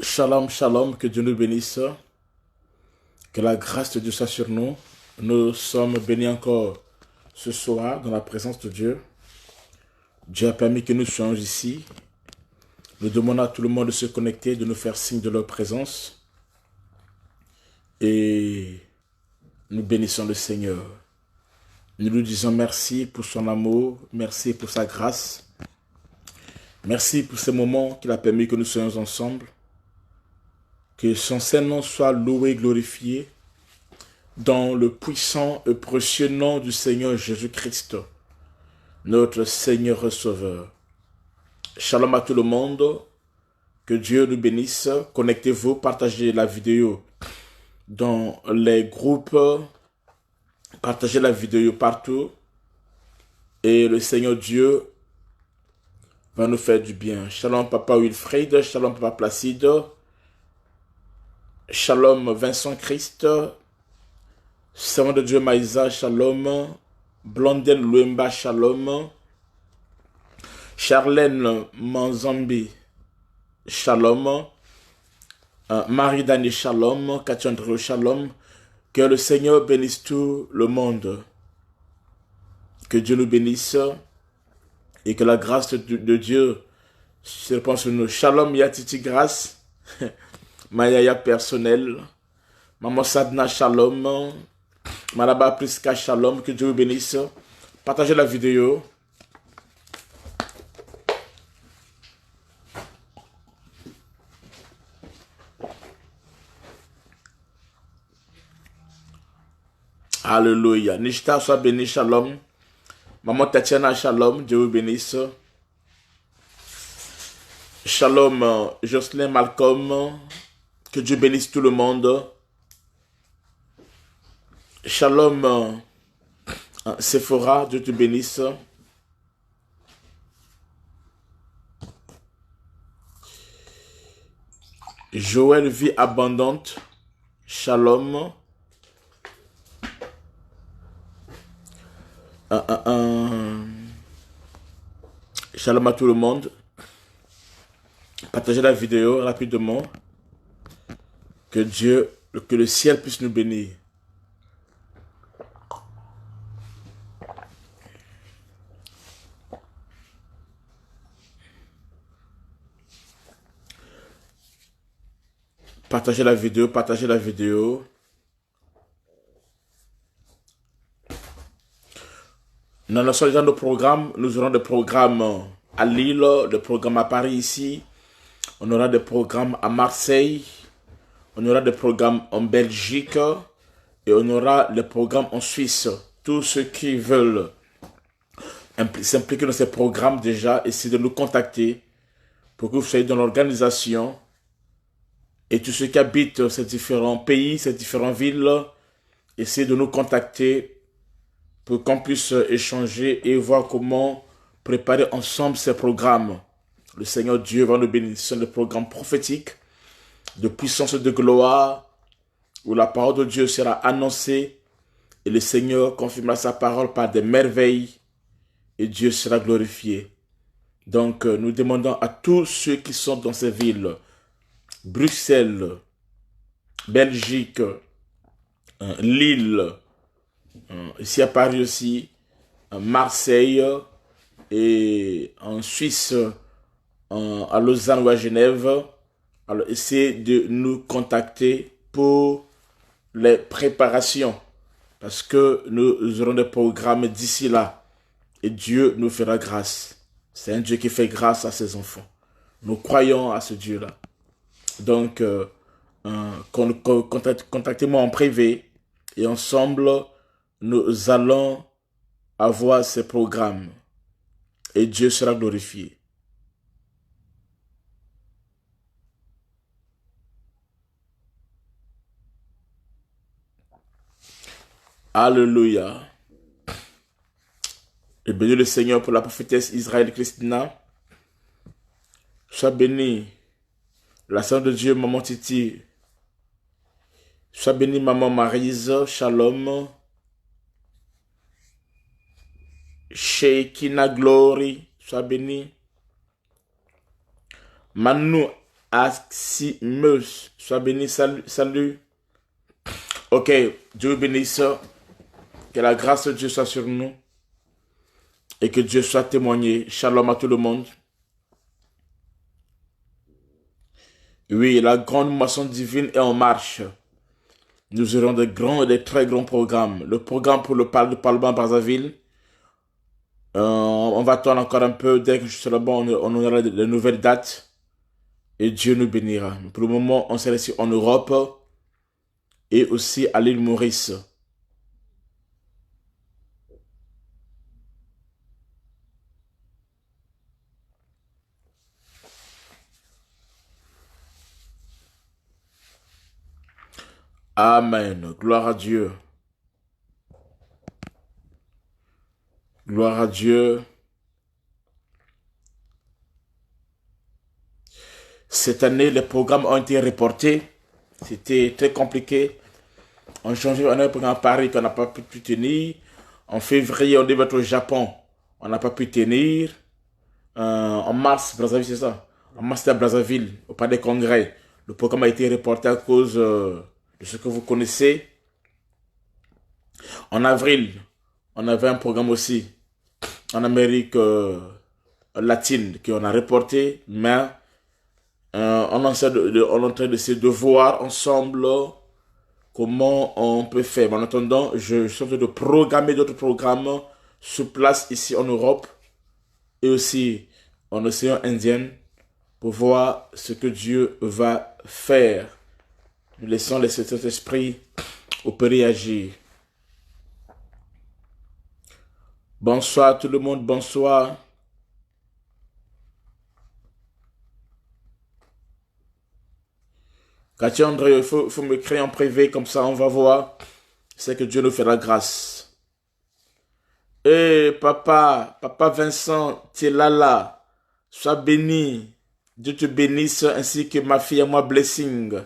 Shalom, shalom, que Dieu nous bénisse, que la grâce de Dieu soit sur nous. Nous sommes bénis encore ce soir dans la présence de Dieu. Dieu a permis que nous soyons ici. Nous demandons à tout le monde de se connecter, de nous faire signe de leur présence. Et nous bénissons le Seigneur. Nous lui disons merci pour son amour, merci pour sa grâce. Merci pour ces moments qu'il a permis que nous soyons ensemble. Que son Saint-Nom soit loué et glorifié dans le puissant et précieux nom du Seigneur Jésus-Christ, notre Seigneur et Sauveur. Shalom à tout le monde, que Dieu nous bénisse. Connectez-vous, partagez la vidéo dans les groupes, partagez la vidéo partout et le Seigneur Dieu va nous faire du bien. Shalom Papa Wilfried, Shalom Papa Placide, Shalom Vincent Christ, Servant de Dieu Maïsa, Shalom, Blondel Louemba, Shalom, Charlène Manzambi, Shalom, Marie-Dani, Shalom, Cathy André, Shalom. Que le Seigneur bénisse tout le monde. Que Dieu nous bénisse et que la grâce de Dieu se répand sur nous. Shalom Yatiti Grâce, Mayaya personnel, Maman Sadna, Shalom, Malaba Priska, Shalom. Que Dieu vous bénisse. Partagez la vidéo. Alléluia. Nishta, sois béni, Shalom. Maman Tatiana, Shalom. Dieu vous bénisse. Shalom, Jocelyn Malcolm. Que Dieu bénisse tout le monde. Shalom, Sephora. Dieu te bénisse. Joël, vie abondante. Shalom. Shalom à tout le monde. Partagez la vidéo rapidement. Que Dieu, que le ciel puisse nous bénir. Partagez la vidéo, partagez la vidéo. Dans le soir de programmes, nous aurons des programmes à Lille, des programmes à Paris ici. On aura des programmes à Marseille. On aura des programmes en Belgique. Et on aura des programmes en Suisse. Tous ceux qui veulent s'impliquer dans ces programmes déjà, essayez de nous contacter pour que vous soyez dans l'organisation. Et tous ceux qui habitent ces différents pays, ces différentes villes, essayez de nous contacter pour qu'on puisse échanger et voir comment préparer ensemble ces programmes. Le Seigneur Dieu va nous bénir. Ce sont des programmes prophétiques, de puissance et de gloire, où la parole de Dieu sera annoncée et le Seigneur confirmera sa parole par des merveilles et Dieu sera glorifié. Donc, nous demandons à tous ceux qui sont dans ces villes, Bruxelles, Belgique, Lille, ici à Paris aussi, Marseille et en Suisse, à Lausanne ou à Genève. Alors essayez de nous contacter pour les préparations parce que nous aurons des programmes d'ici là et Dieu nous fera grâce. C'est un Dieu qui fait grâce à ses enfants. Nous croyons à ce Dieu-là. Donc, contactez-moi en privé et ensemble, nous allons avoir ces programmes et Dieu sera glorifié. Alléluia. Et béni le Seigneur pour la prophétesse Israël Christina. Sois béni la Sainte de Dieu, Maman Titi. Sois béni Maman Maryse. Shalom. Sheikina Glory. Sois béni. Manu Aximeus. Sois béni, salut, salut. Ok, Dieu vous bénisse. Que la grâce de Dieu soit sur nous. Et que Dieu soit témoigné. Shalom à tout le monde. Oui, la grande moisson divine est en marche. Nous aurons des grands et des très grands programmes. Le programme pour le Parlement Brazzaville. On va attendre encore un peu. Dès que je serai bon, on aura de nouvelles dates. Et Dieu nous bénira. Pour le moment, on sera ici en Europe. Et aussi à l'île Maurice. Amen. Gloire à Dieu. Gloire à Dieu. Cette année, les programmes ont été reportés. C'était très compliqué. En janvier, on a un programme à Paris qu'on n'a pas pu tenir. En février, on devait être au Japon. On n'a pas pu tenir. En mars, Brazzaville, c'est ça. En mars, c'était à Brazzaville, au Palais des Congrès. Le programme a été reporté à cause de ce que vous connaissez. En avril, on avait un programme aussi en Amérique latine qu'on a reporté, mais on est en train d'essayer de voir ensemble comment on peut faire. Mais en attendant, je suis en train de programmer d'autres programmes sur place ici en Europe et aussi en océan Indien pour voir ce que Dieu va faire. Nous laissons le Saint-Esprit opérer et agir. Bonsoir tout le monde, bonsoir. Cathy André, il faut me créer en privé, comme ça on va voir. C'est que Dieu nous fait la grâce. Papa Vincent, tu es là. Sois béni. Dieu te bénisse, ainsi que ma fille et moi, Blessing.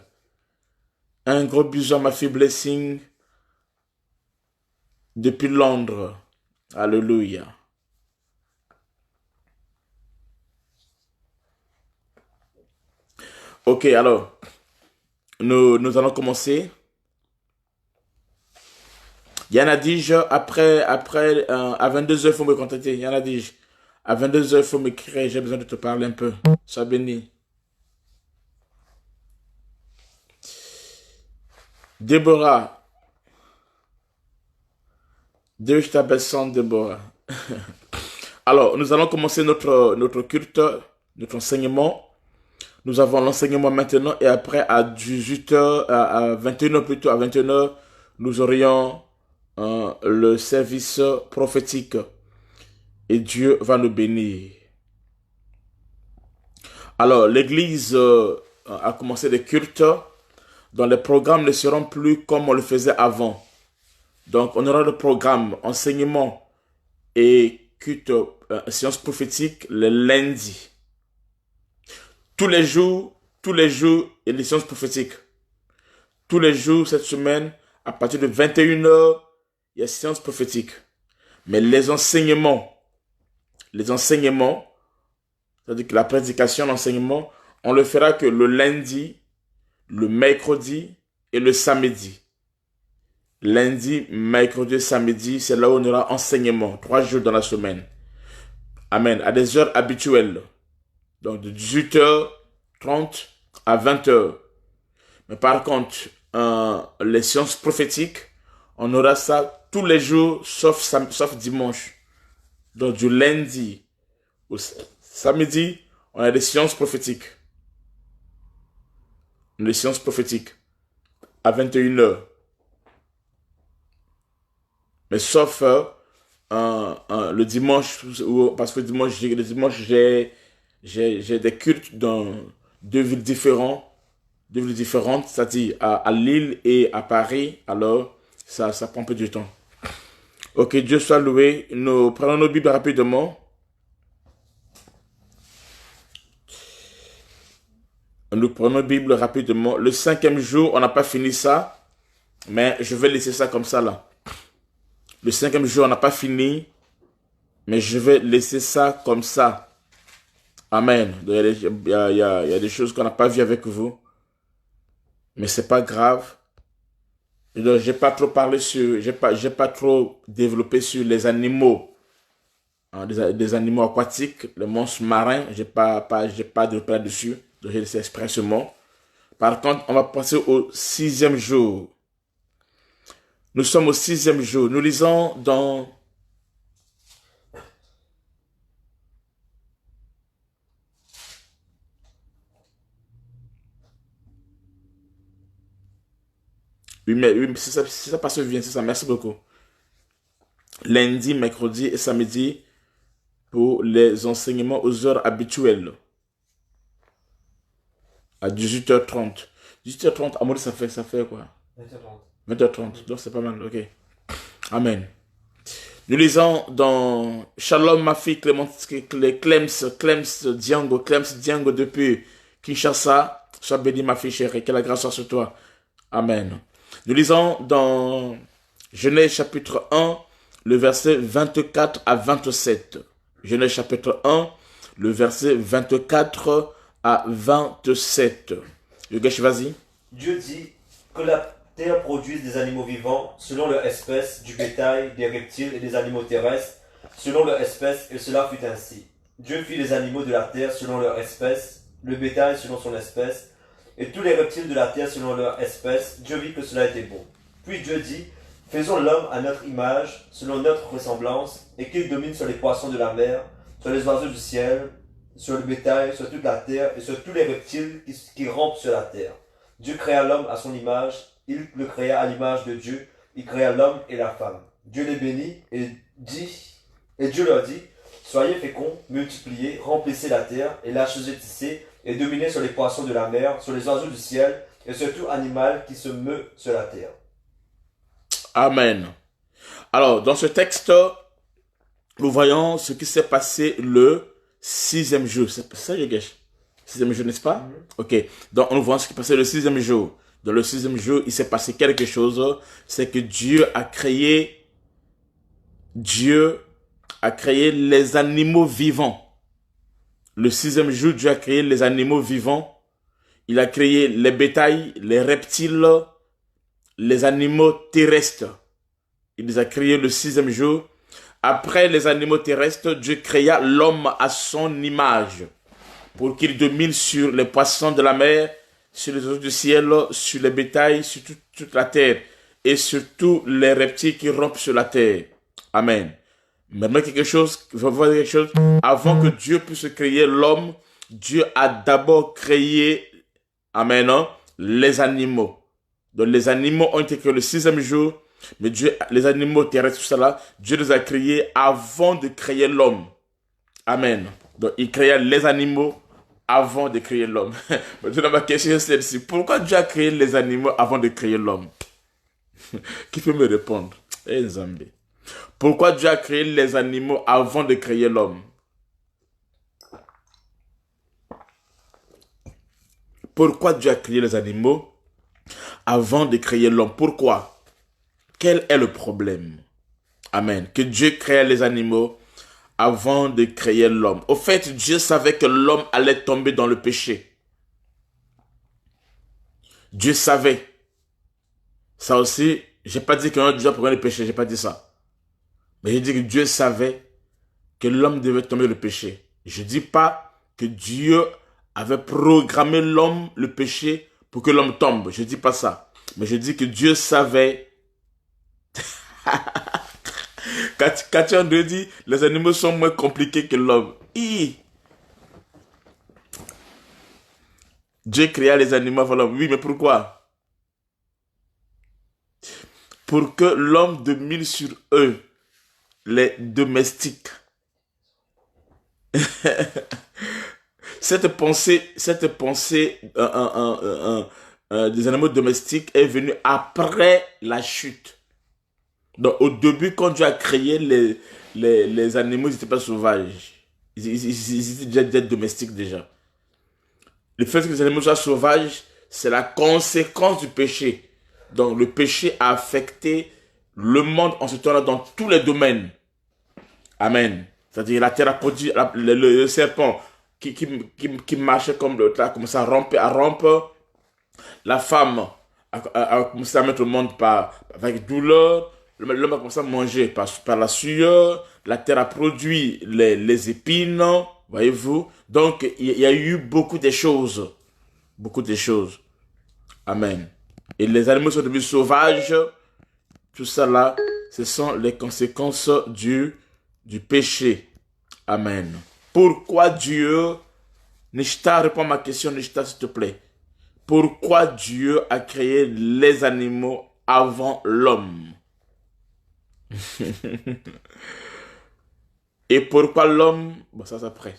Un gros bisou à ma fille Blessing. Depuis Londres. Alléluia. Ok, alors, nous allons commencer. Yana Dige, après à 22h, il faut me contacter. Yana Dige, à 22h, il faut m'écrire, j'ai besoin de te parler un peu. Sois béni. Déborah. Dieu, je t'appelle sans Déborah. Alors, nous allons commencer notre culte, notre enseignement. Nous avons l'enseignement maintenant et après à 18h, à 21h plutôt, à 21h, nous aurions le service prophétique et Dieu va nous bénir. Alors, l'église a commencé des cultes dont les programmes ne seront plus comme on le faisait avant. Donc, on aura le programme enseignement et culte, séance prophétique le lundi. Tous les jours, il y a des séances prophétiques. Tous les jours, cette semaine, à partir de 21h, il y a séance prophétique. Mais les enseignements, c'est-à-dire que la prédication, l'enseignement, on le fera que le lundi, le mercredi et le samedi. Lundi, mercredi, samedi, c'est là où on aura enseignement, 3 jours dans la semaine. Amen. À des heures habituelles. Donc de 18h30 à 20h. Mais par contre, les séances prophétiques, on aura ça tous les jours, sauf dimanche. Donc du lundi au samedi, on a des séances prophétiques. Les séances prophétiques à 21h. Mais sauf le dimanche, parce que le dimanche, j'ai des cultes dans deux villes différentes, c'est-à-dire à Lille et à Paris. Alors, ça prend un peu de temps. Ok, Dieu soit loué. Nous prenons nos Bibles rapidement. Nous prenons nos Bibles rapidement. Le 5e jour, on n'a pas fini ça, mais je vais laisser ça comme ça là. Le 5e jour, on n'a pas fini, mais je vais laisser ça comme ça. Amen. Donc, il y a des choses qu'on n'a pas vues avec vous. Mais c'est pas grave. Donc, j'ai pas trop parlé sur, j'ai pas trop développé sur les animaux, hein, des animaux aquatiques, les monstres marins. J'ai pas développé là-dessus. Donc, j'ai laissé expressément. Par contre, on va passer au 6e jour. Nous sommes au 6e jour. Nous lisons dans oui, mais si ça passe bien, c'est ça. Merci beaucoup. Lundi, mercredi et samedi pour les enseignements aux heures habituelles à 18h30. 18h30, à moi, ça fait quoi? 20h30. 20h30, donc c'est pas mal, ok. Amen. Nous lisons dans Shalom, ma fille Clément, Clems Diango depuis Kinshasa. Sois béni, ma fille chérie, que la grâce soit sur toi. Amen. Nous lisons dans Genèse chapitre 1, le verset 24 à 27. Genèse chapitre 1, le verset 24 à 27. Yogesh, vas-y. Dieu dit que la terre produise des animaux vivants selon leur espèce, du bétail, des reptiles et des animaux terrestres selon leur espèce, et cela fut ainsi. Dieu fit les animaux de la terre selon leur espèce, le bétail selon son espèce, et tous les reptiles de la terre selon leur espèce. Dieu vit que cela était bon. Puis Dieu dit, faisons l'homme à notre image, selon notre ressemblance, et qu'il domine sur les poissons de la mer, sur les oiseaux du ciel, sur le bétail, sur toute la terre, et sur tous les reptiles qui rampent sur la terre. Dieu créa l'homme à son image, il le créa à l'image de Dieu, il créa l'homme et la femme. Dieu les bénit et Dieu leur dit, soyez féconds, multipliez, remplissez la terre, et l'achevez et dominez sur les poissons de la mer, sur les oiseaux du ciel, et sur tout animal qui se meut sur la terre. Amen. Alors, dans ce texte, nous voyons ce qui s'est passé le 6e jour. C'est ça, Yogesh? 6e jour, n'est-ce pas? Ok. Donc, nous voyons ce qui s'est passé le 6e jour. Dans le 6e jour, il s'est passé quelque chose. C'est que Dieu a créé les animaux vivants. Le 6e jour, Dieu a créé les animaux vivants. Il a créé les bétails, les reptiles, les animaux terrestres. Il les a créés le 6e jour. Après les animaux terrestres, Dieu créa l'homme à son image pour qu'il domine sur les poissons de la mer, sur les oiseaux du ciel, sur les bétails, sur toute la terre et sur tous les reptiles qui rampent sur la terre. Amen. Maintenant, avant que Dieu puisse créer l'homme, Dieu a d'abord créé, amen, les animaux. Donc les animaux ont été créés le 6e jour, mais Dieu, les animaux terrestres, tout ça là, Dieu les a créés avant de créer l'homme. Amen. Donc il créa les animaux avant de créer l'homme. Maintenant ma question est celle-ci. Pourquoi Dieu a créé les animaux avant de créer l'homme? Qui peut me répondre? Zambé. Pourquoi Dieu a créé les animaux avant de créer l'homme? Pourquoi Dieu a créé les animaux avant de créer l'homme? Pourquoi? Quel est le problème? Amen. Que Dieu crée les animaux avant de créer l'homme. Au fait, Dieu savait que l'homme allait tomber dans le péché. Dieu savait. Ça aussi, j'ai pas dit qu'un Dieu pourrait le péché, j'ai pas dit ça. Mais j'ai dit que Dieu savait que l'homme devait tomber dans le péché. Je dis pas que Dieu avait programmé l'homme le péché pour que l'homme tombe. Je dis pas ça. Mais je dis que Dieu savait. Quand tu en dit, les animaux sont moins compliqués que l'homme. Dieu créa les animaux avant l'homme. Oui, mais pourquoi? Pour que l'homme domine sur eux, les domestiques. Cette pensée des animaux domestiques est venue après la chute. Donc, au début, quand Dieu a créé les animaux, ils n'étaient pas sauvages. Ils étaient déjà domestiques déjà. Le fait que les animaux soient sauvages, c'est la conséquence du péché. Donc, le péché a affecté le monde en ce temps-là dans tous les domaines. Amen. C'est-à-dire, la terre a produit le serpent qui marchait comme l'autre, a commencé à rompre. La femme a commencé à mettre au monde avec douleur. L'homme a commencé à manger par la sueur. La terre a produit les épines, voyez-vous. Donc, il y a eu beaucoup de choses. Beaucoup de choses. Amen. Et les animaux sont devenus sauvages. Tout ça là, ce sont les conséquences du péché. Amen. Pourquoi Dieu, Nishta, réponds à ma question, Nishta, s'il te plaît. Pourquoi Dieu a créé les animaux avant l'homme? Et pourquoi l'homme? Bon, ça c'est après.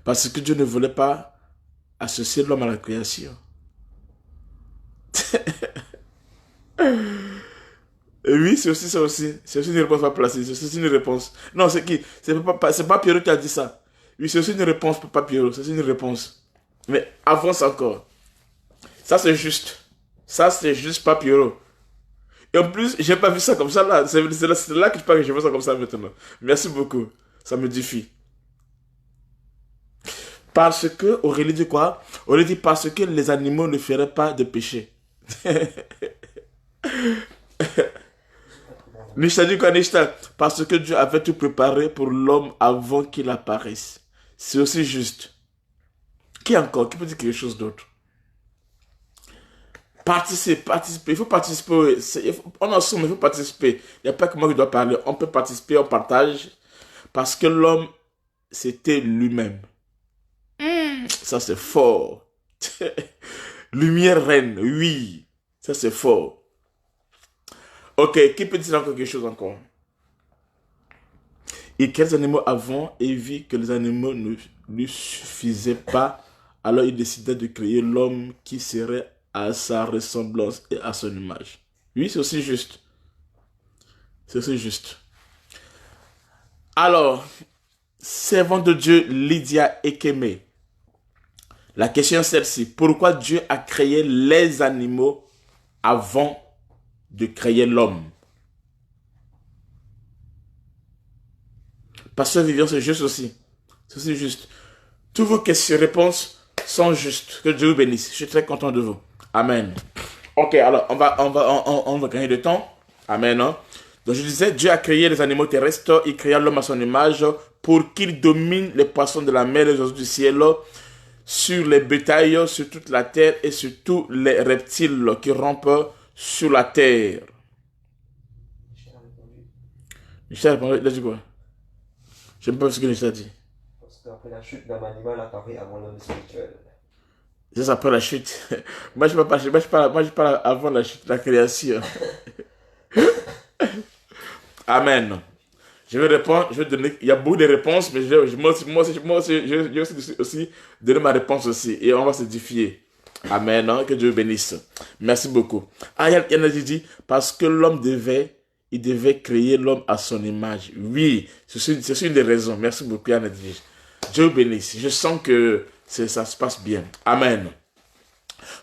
Parce que Dieu ne voulait pas associer l'homme à la création. Et oui, c'est aussi ça aussi. C'est aussi une réponse pas placée. C'est aussi une réponse. Non, c'est qui? C'est pas Pierrot qui a dit ça. Oui, c'est aussi une réponse, Papa Pierrot. C'est aussi une réponse. Mais avance encore. Ça, c'est juste. Ça, c'est juste pas Pierrot. Et en plus, j'ai pas vu ça comme ça là. C'est là que je parle que je vois ça comme ça maintenant. Merci beaucoup. Ça me défie. Parce que, Aurélie dit quoi? Aurélie dit parce que les animaux ne feraient pas de péché. Nishta dit quoi, Nishta? Parce que Dieu avait tout préparé pour l'homme avant qu'il apparaisse. C'est aussi juste. Qui encore? Qui peut dire quelque chose d'autre? Participer. Il faut participer. On est ensemble, il faut participer. Il n'y a pas que moi qui dois parler. On peut participer, on partage. Parce que l'homme, c'était lui-même. Ça, c'est fort. Lumière reine, oui. Ça, c'est fort. Ok, qui peut dire encore quelque chose encore? Et quels animaux avant et vit que les animaux ne lui suffisaient pas, alors il décida de créer l'homme qui serait à sa ressemblance et à son image. Oui, c'est aussi juste. C'est aussi juste. Alors, servant de Dieu, Lydia Ekeme. La question est celle-ci. Pourquoi Dieu a créé les animaux avant de créer l'homme? Pasteur Vivian, c'est juste aussi. C'est aussi juste. Toutes vos questions-réponses sont justes. Que Dieu vous bénisse. Je suis très content de vous. Amen. Ok, alors, on va gagner du temps. Amen. Hein? Donc, je disais, Dieu a créé les animaux terrestres. Il créa l'homme à son image pour qu'il domine les poissons de la mer, les oiseaux du ciel, sur les bétails, sur toute la terre et sur tous les reptiles qui rampent sur la terre. Michel a répondu, il a dit quoi? Je ne sais pas ce que Michel a dit. Parce qu'après la chute, l'homme animal apparaît avant l'homme spirituel. C'est après la chute. Moi, je parle avant la chute, la création. Amen. Je vais répondre, je vais donner, il y a beaucoup de réponses, mais je vais aussi donner ma réponse aussi. Et on va s'édifier. Amen. Hein, que Dieu bénisse. Merci beaucoup. Ah, il y en a dit, parce que l'homme il devait créer l'homme à son image. Oui, c'est une des raisons. Merci beaucoup, Yann dit. Dieu bénisse. Je sens que ça se passe bien. Amen.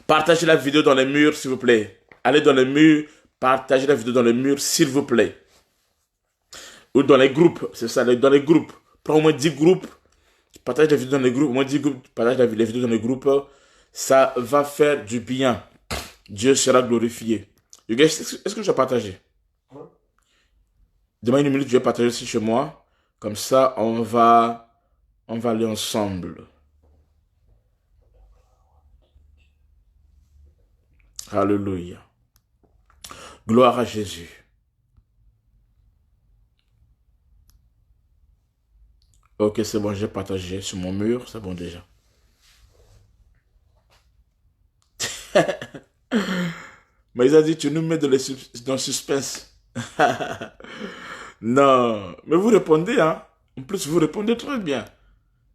Partagez la vidéo dans les murs, s'il vous plaît. Allez dans les murs, partagez la vidéo dans les murs, s'il vous plaît. Ou dans les groupes, c'est ça, dans les groupes. Prends au moins 10 groupes, partage la vidéo dans les groupes, au moins 10 groupes, partage la vidéo dans les groupes. Ça va faire du bien. Dieu sera glorifié. Est-ce que je vais partager? Demain une minute, je vais partager aussi chez moi. Comme ça, on va aller ensemble. Alléluia. Gloire à Jésus. Ok, c'est bon, j'ai partagé sur mon mur, c'est bon déjà. Mais il a dit, tu nous mets dans le suspense. Non, mais vous répondez, hein. En plus, vous répondez très bien.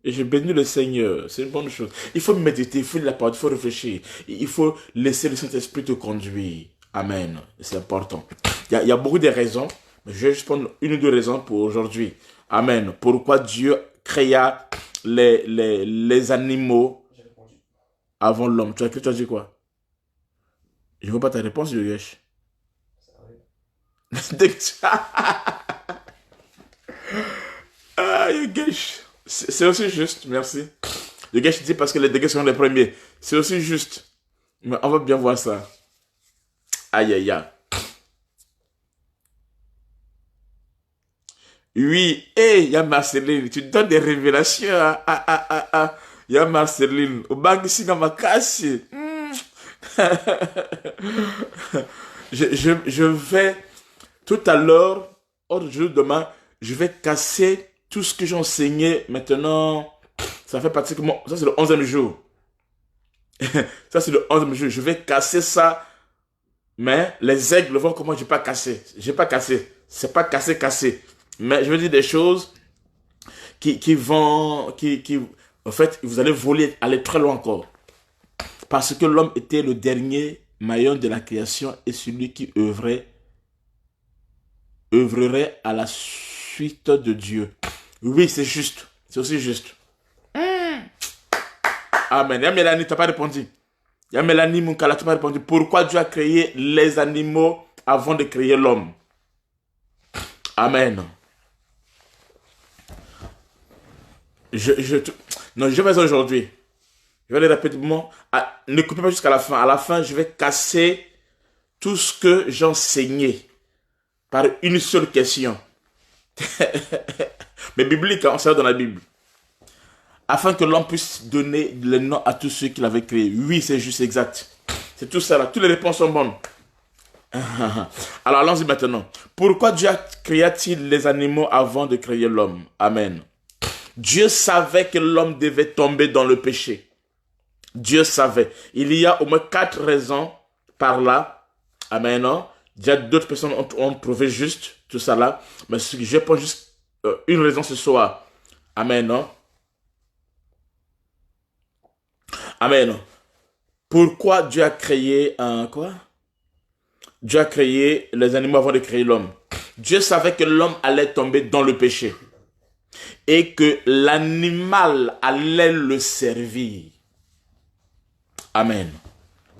Et je bénis le Seigneur, c'est une bonne chose. Il faut méditer, il faut lire la parole, il faut réfléchir. Il faut laisser le Saint-Esprit te conduire. Amen, c'est important. Il y a beaucoup de raisons, mais je vais juste prendre une ou deux raisons pour aujourd'hui. Amen. Pourquoi Dieu créa les animaux avant l'homme? Tu as dit quoi? Je ne vois pas ta réponse, Yogesh. Yogesh, c'est aussi juste, merci. Yogesh dit parce que les dégâts sont les premiers. C'est aussi juste. Mais on va bien voir ça. Aïe, aïe, aïe. Oui, il y a Marceline. Tu donnes des révélations. Il y a Marceline. Au bang, ici, dans ma casse. Je vais, tout à l'heure, aujourd'hui, demain, je vais casser tout ce que j'ai enseigné maintenant. Ça fait pratiquement, ça c'est le 11e jour. Ça c'est le 11e jour. Je vais casser ça. Mais les aigles vont comment j'ai pas cassé. J'ai pas cassé. C'est pas cassé, cassé. Mais je veux dire des choses qui vont, en fait, vous allez voler, aller très loin encore. Parce que l'homme était le dernier maillon de la création et celui qui œuvrerait à la suite de Dieu. Oui, c'est juste. C'est aussi juste. Amen. Y'a Mélanie, t'as pas répondu. Y'a Mélanie Moukala, t'as pas répondu. Pourquoi Dieu a créé les animaux avant de créer l'homme? Amen. Non, je vais aujourd'hui. Je vais aller rapidement. Ne coupez pas jusqu'à la fin. À la fin, je vais casser tout ce que j'enseignais par une seule question. Mais biblique, on sert dans la Bible. Afin que l'homme puisse donner le nom à tous ceux qu'il avait créés. Oui, c'est juste exact. C'est tout ça là. Toutes les réponses sont bonnes. Alors allons-y maintenant. Pourquoi Dieu créa-t-il les animaux avant de créer l'homme? Amen. Dieu savait que l'homme devait tomber dans le péché. Dieu savait. Il y a au moins 4 raisons par là. Amen. Déjà d'autres personnes ont trouvé juste tout ça là. Mais je prends juste une raison ce soir. Amen. Amen. Pourquoi Dieu a créé quoi? Dieu a créé les animaux avant de créer l'homme. Dieu savait que l'homme allait tomber dans le péché. Et que l'animal allait le servir. Amen.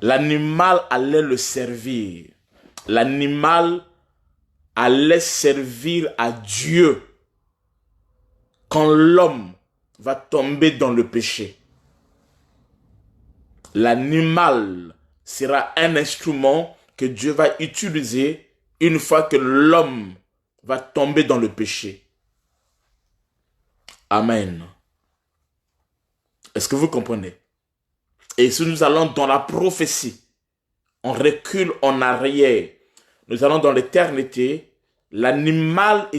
L'animal allait le servir. L'animal allait servir à Dieu quand l'homme va tomber dans le péché. L'animal sera un instrument que Dieu va utiliser une fois que l'homme va tomber dans le péché. Amen. Est-ce que vous comprenez? Et si nous allons dans la prophétie, on recule en arrière, nous allons dans l'éternité, l'animal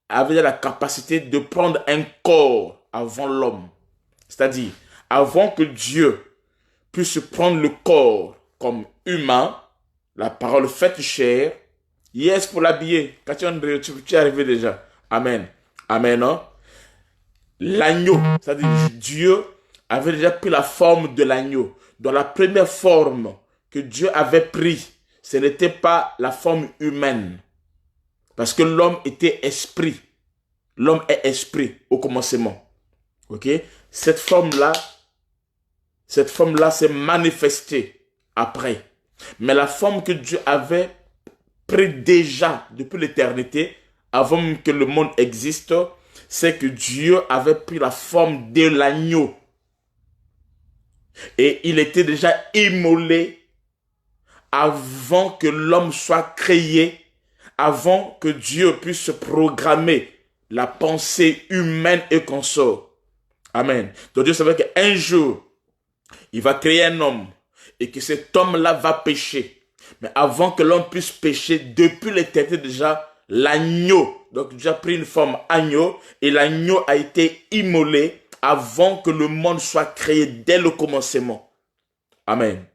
avait la capacité de prendre un corps avant l'homme. C'est-à-dire, avant que Dieu puisse prendre le corps comme humain, la parole faite chair, yes pour l'habiller. Quand tu es arrivé déjà. Amen. Amen. Hein? L'agneau, c'est-à-dire Dieu avait déjà pris la forme de l'agneau. Dans la première forme que Dieu avait pris, ce n'était pas la forme humaine. Parce que l'homme était esprit. L'homme est esprit au commencement. Ok? Cette forme-là s'est manifestée après. Mais la forme que Dieu avait pris déjà depuis l'éternité, avant que le monde existe, c'est que Dieu avait pris la forme de l'agneau. Et il était déjà immolé avant que l'homme soit créé, avant que Dieu puisse programmer la pensée humaine et consort. Amen. Donc Dieu savait qu'un jour, il va créer un homme et que cet homme-là va pécher. Mais avant que l'homme puisse pécher, depuis l'éternité déjà, l'agneau, donc Dieu a pris une forme agneau et l'agneau a été immolé avant que le monde soit créé dès le commencement. Amen.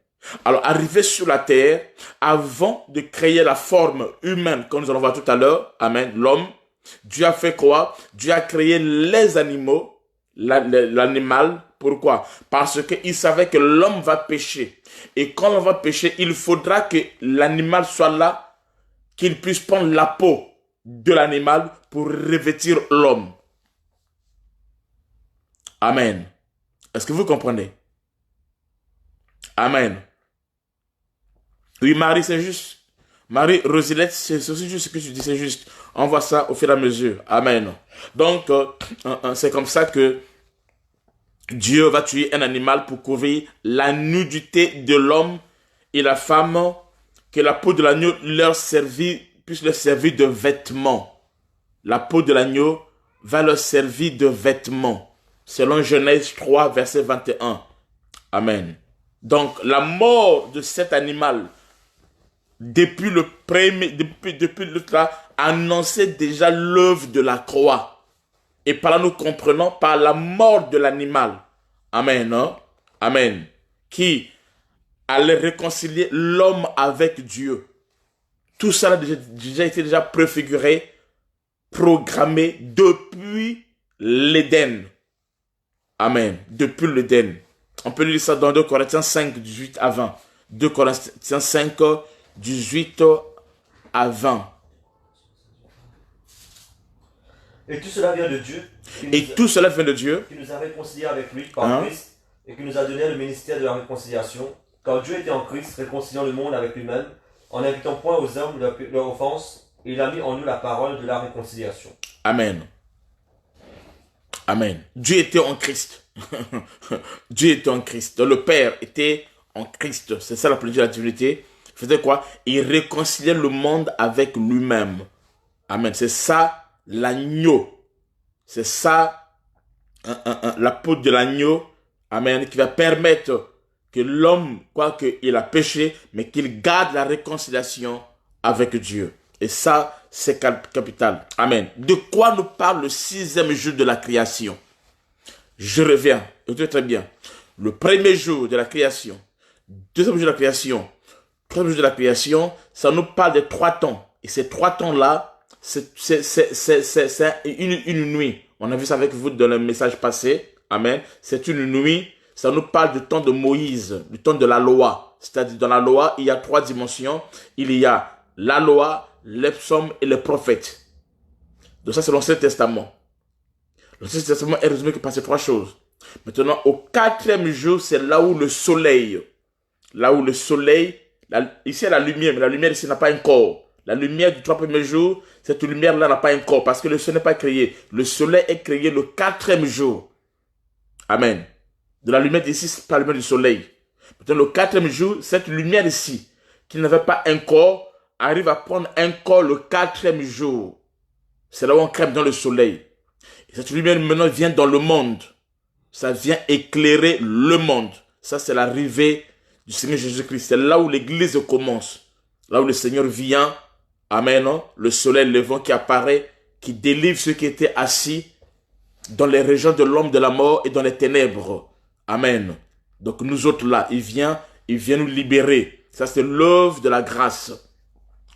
Alors, arrivé sur la terre, avant de créer la forme humaine, comme nous allons voir tout à l'heure, amen, l'homme, Dieu a fait quoi? Dieu a créé les animaux, l'animal. Pourquoi? Parce qu'il savait que l'homme va pécher. Et quand l'homme va pécher, il faudra que l'animal soit là, qu'il puisse prendre la peau de l'animal pour revêtir l'homme. Amen. Est-ce que vous comprenez? Amen. Oui, Marie, c'est juste. Marie-Rosilette, c'est aussi juste ce que tu dis, c'est juste. On voit ça au fur et à mesure. Amen. Donc, c'est comme ça que Dieu va tuer un animal pour couvrir la nudité de l'homme et la femme, que la peau de l'agneau puisse leur servir de vêtement. La peau de l'agneau va leur servir de vêtement. Selon Genèse 3, verset 21. Amen. Donc, la mort de cet animal, depuis le là, annonçait déjà l'œuvre de la croix. Et par là, nous comprenons par la mort de l'animal. Amen. Hein? Amen. Qui allait réconcilier l'homme avec Dieu. Tout ça a déjà été préfiguré, programmé depuis l'Éden. Amen. Depuis l'Éden. On peut lire ça dans 2 Corinthiens 5, 18 à 20. 2 Corinthiens 5, 18 à 20. Et tout cela vient de Dieu. Tout cela vient de Dieu. Qui nous a réconciliés avec lui par Christ et qui nous a donné le ministère de la réconciliation. Car Dieu était en Christ, réconciliant le monde avec lui-même, en n'imputant point aux hommes leur offense, et il a mis en nous la parole de la réconciliation. Amen. Amen. Dieu était en Christ. Dieu était en Christ. Donc le Père était en Christ. C'est ça la plénitude de la divinité. Il faisait quoi? Il réconciliait le monde avec lui-même. Amen. C'est ça l'agneau. C'est ça la peau de l'agneau. Amen. Qui va permettre que l'homme, quoiqu'il a péché, mais qu'il garde la réconciliation avec Dieu. Et ça, c'est capital. Amen. De quoi nous parle le 6e jour de la création? Je reviens. Écoutez très bien. Le premier jour de la création, deuxième jour de la création, troisième jour de la création, ça nous parle de 3 temps. Et ces 3 temps-là, c'est une nuit. On a vu ça avec vous dans le message passé. Amen. C'est une nuit. Ça nous parle du temps de Moïse, du temps de la loi. C'est-à-dire, dans la loi, il y a 3 dimensions. Il y a la loi, les psaumes et les prophètes. Donc ça, c'est l'Ancien Testament. L'Ancien Testament est résumé que par ces 3 choses. Maintenant, au 4e jour, c'est là où le soleil, ici, il y a la lumière, mais la lumière ici n'a pas un corps. La lumière du 3 premiers jours, cette lumière-là n'a pas un corps, parce que le soleil n'est pas créé. Le soleil est créé le 4e jour. Amen. De la lumière d'ici, c'est pas la lumière du soleil. Maintenant, le 4e jour, cette lumière ici, qui n'avait pas un corps, arrive à prendre un corps le 4e jour. C'est là où on crève dans le soleil. Et cette lumière maintenant vient dans le monde. Ça vient éclairer le monde. Ça, c'est l'arrivée du Seigneur Jésus-Christ. C'est là où l'église commence. Là où le Seigneur vient. Amen. Le soleil levant qui apparaît, qui délivre ceux qui étaient assis dans les régions de l'homme de la mort et dans les ténèbres. Amen. Donc nous autres là, il vient nous libérer. Ça, c'est l'œuvre de la grâce.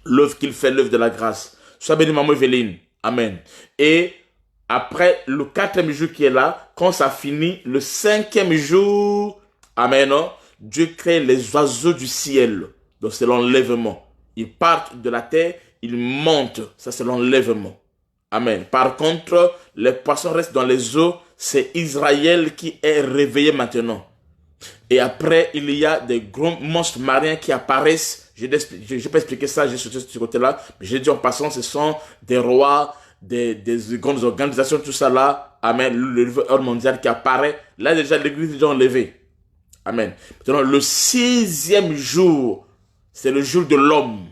L'œuvre qu'il fait, l'œuvre de la grâce. Sois béni, maman Evelyne. Amen. Et après le 4e jour qui est là, quand ça finit, le 5e jour, amen, Dieu crée les oiseaux du ciel. Donc c'est l'enlèvement. Ils partent de la terre, ils montent. Ça, c'est l'enlèvement. Amen. Par contre, les poissons restent dans les eaux. C'est Israël qui est réveillé maintenant. Et après, il y a des grands monstres marins qui apparaissent. Je ne vais pas expliquer ça, j'ai sauté sur ce côté-là. Mais j'ai dit en passant, ce sont des rois, des grandes organisations, tout ça là. Amen. Le nouveau ordre mondial qui apparaît. Là, déjà, l'église est déjà enlevée. Amen. Maintenant, le 6e jour, c'est le jour de l'homme.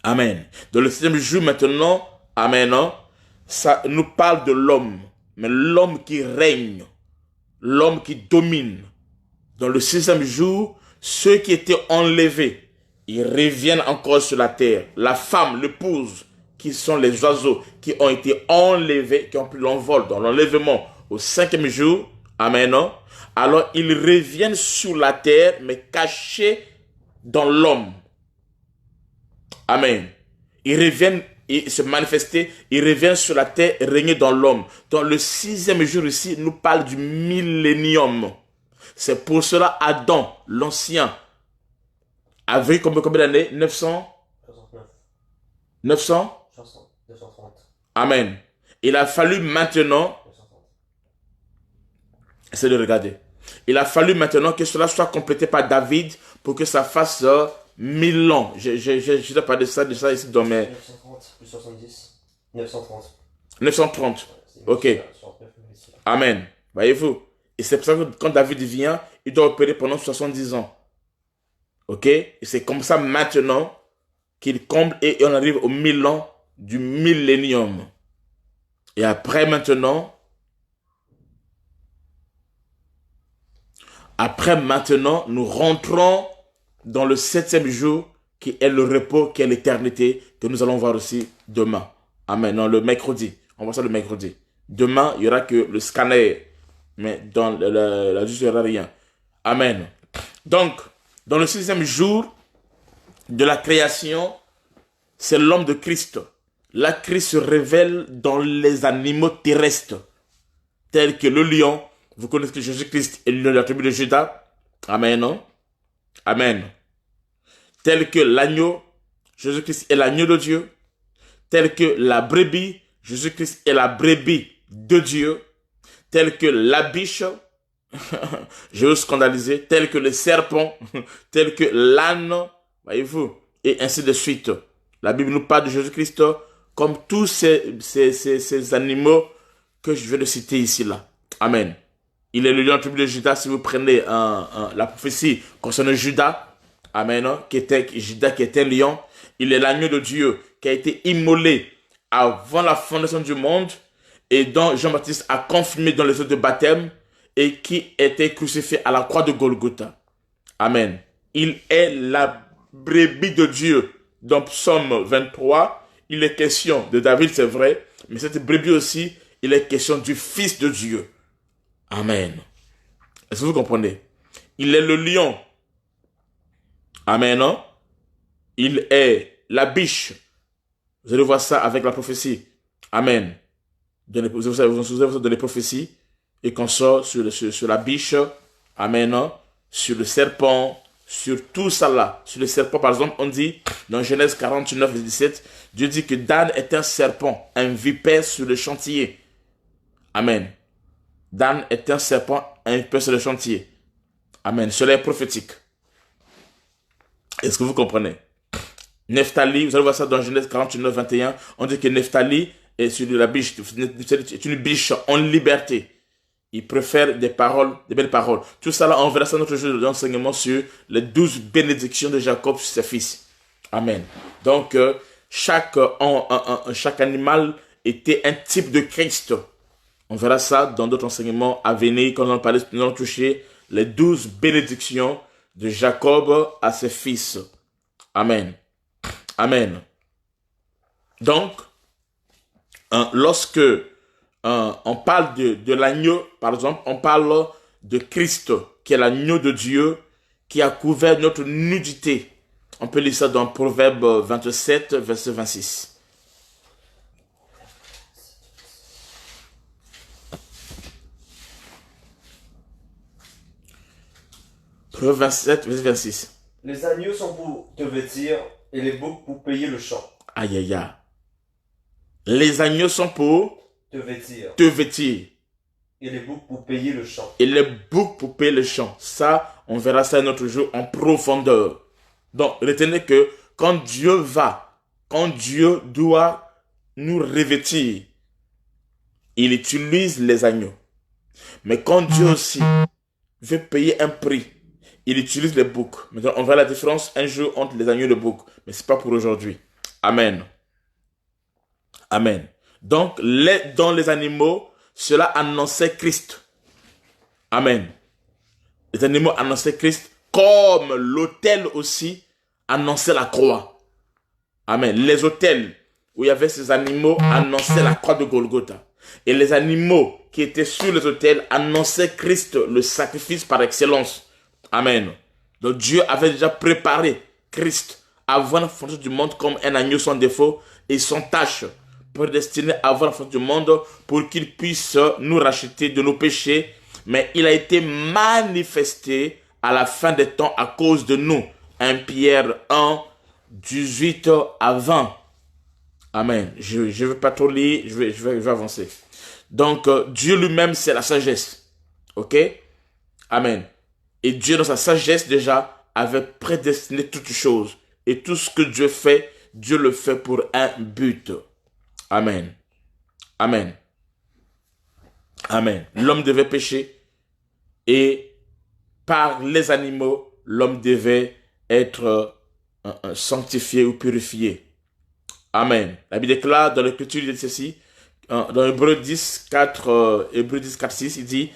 Amen. Dans le 6e jour, maintenant, amen, ça nous parle de l'homme. Mais l'homme qui règne, l'homme qui domine. Dans le 6e jour, ceux qui étaient enlevés, ils reviennent encore sur la terre. La femme, l'épouse, qui sont les oiseaux qui ont été enlevés, qui ont pris l'envol dans l'enlèvement au 5e jour. Amen. Alors, ils reviennent sur la terre, mais cachés dans l'homme. Amen. Ils reviennent et se manifester, ils reviennent sur la terre et régner dans l'homme. Dans le 6e jour ici, nous parle du millénium. C'est pour cela Adam, l'ancien, avait combien d'années? 900? 900? 930. Amen. Il a fallu maintenant, essayez de regarder, il a fallu maintenant que cela soit complété par David pour que ça fasse 1000 ans. Je dois parler de ça ici dans mes 930 plus 70. 930. 930. Ok. Amen. Voyez-vous. Et c'est pour ça que quand David vient, il doit opérer pendant 70 ans. Ok. Et c'est comme ça maintenant qu'il comble et on arrive aux 1000 ans du millénium. Et après maintenant, nous rentrons dans le 7e jour qui est le repos, qui est l'éternité, que nous allons voir aussi demain. Amen. Non, le mercredi. On voit ça le mercredi. Demain, il n'y aura que le scanner. Mais dans la juste, il n'y aura rien. Amen. Donc, dans le 6e jour de la création, c'est l'homme de Christ. Là, Christ se révèle dans les animaux terrestres, tels que le lion. Vous connaissez que Jésus-Christ est le lion de la tribu de Juda. Amen, non? Amen. Tel que l'agneau, Jésus-Christ est l'agneau de Dieu. Tel que la brebis, Jésus-Christ est la brebis de Dieu. Tel que la biche, je veux scandaliser, tel que le serpent, tel que l'âne, voyez-vous, et ainsi de suite. La Bible nous parle de Jésus-Christ comme tous ces animaux que je viens de citer ici, là. Amen. Il est le lion de la tribu de Juda. Si vous prenez la prophétie concernant Judas, amen, Judas qui était lion, il est l'agneau de Dieu qui a été immolé avant la fondation du monde et dont Jean-Baptiste a confirmé dans les eaux de baptême et qui était crucifié à la croix de Golgotha. Amen. Il est la brebis de Dieu. Dans Psaume 23, il est question de David, c'est vrai, mais cette brebis aussi, il est question du Fils de Dieu. Amen. Est-ce que vous comprenez? Il est le lion. Amen, non? Il est la biche. Vous allez voir ça avec la prophétie. Amen. Vous avez ça dans les prophéties. Et qu'on sort sur la biche. Amen, non? Sur le serpent. Sur tout ça là. Sur le serpent, par exemple, on dit, dans Genèse 49, 17, Dieu dit que Dan est un serpent, un vipère sur le chantier. Amen. Dan est un serpent, un vipère sur le chantier. Amen. Cela est prophétique. Est-ce que vous comprenez? Neftali, vous allez voir ça dans Genèse 49, 21, on dit que Neftali est sur la biche, c'est une biche en liberté. Il préfère des belles paroles. Tout ça là, on verra ça dans notre jour d'enseignement sur les 12 bénédictions de Jacob sur ses fils. Amen. Donc, chaque animal était un type de Christ. On verra ça dans d'autres enseignements à venir, quand nous allons toucher les 12 bénédictions de Jacob à ses fils. Amen. Amen. Donc, lorsque on parle de l'agneau, par exemple, on parle de Christ, qui est l'agneau de Dieu, qui a couvert notre nudité. On peut lire ça dans Proverbe 27, verset 26. Proverbe 27, verset 26. Les agneaux sont pour te vêtir et les boucs pour payer le champ. Aïe, aïe, aïe. Les agneaux sont pour te vêtir. Et les boucs pour payer le champ. Et les boucs pour payer le champ. Ça, on verra ça un autre jour en profondeur. Donc, retenez que quand Dieu doit nous revêtir, il utilise les agneaux. Mais quand Dieu aussi veut payer un prix, il utilise les boucs. Maintenant, on verra la différence un jour entre les agneaux et les boucs. Mais ce n'est pas pour aujourd'hui. Amen. Amen. Donc, dans les animaux, cela annonçait Christ. Amen. Les animaux annonçaient Christ comme l'autel aussi annonçait la croix. Amen. Les autels où il y avait ces animaux annonçaient la croix de Golgotha. Et les animaux qui étaient sur les autels annonçaient Christ, le sacrifice par excellence. Amen. Donc Dieu avait déjà préparé Christ avant la fondation du monde comme un agneau sans défaut et sans tache, prédestiné avant la fondation du monde pour qu'il puisse nous racheter de nos péchés. Mais il a été manifesté à la fin des temps à cause de nous. 1 Pierre 1, 18 à 20. Amen. Je ne vais pas trop lire, je vais avancer. Donc, Dieu lui-même, c'est la sagesse. Ok? Amen. Et Dieu, dans sa sagesse déjà, avait prédestiné toutes choses. Et tout ce que Dieu fait, Dieu le fait pour un but. Amen. Amen. Amen. L'homme devait pécher et par les animaux, l'homme devait être sanctifié ou purifié. Amen. La Bible déclare dans l'Écriture, il dit ceci, dans Hébreux 10, 4, 6, il dit,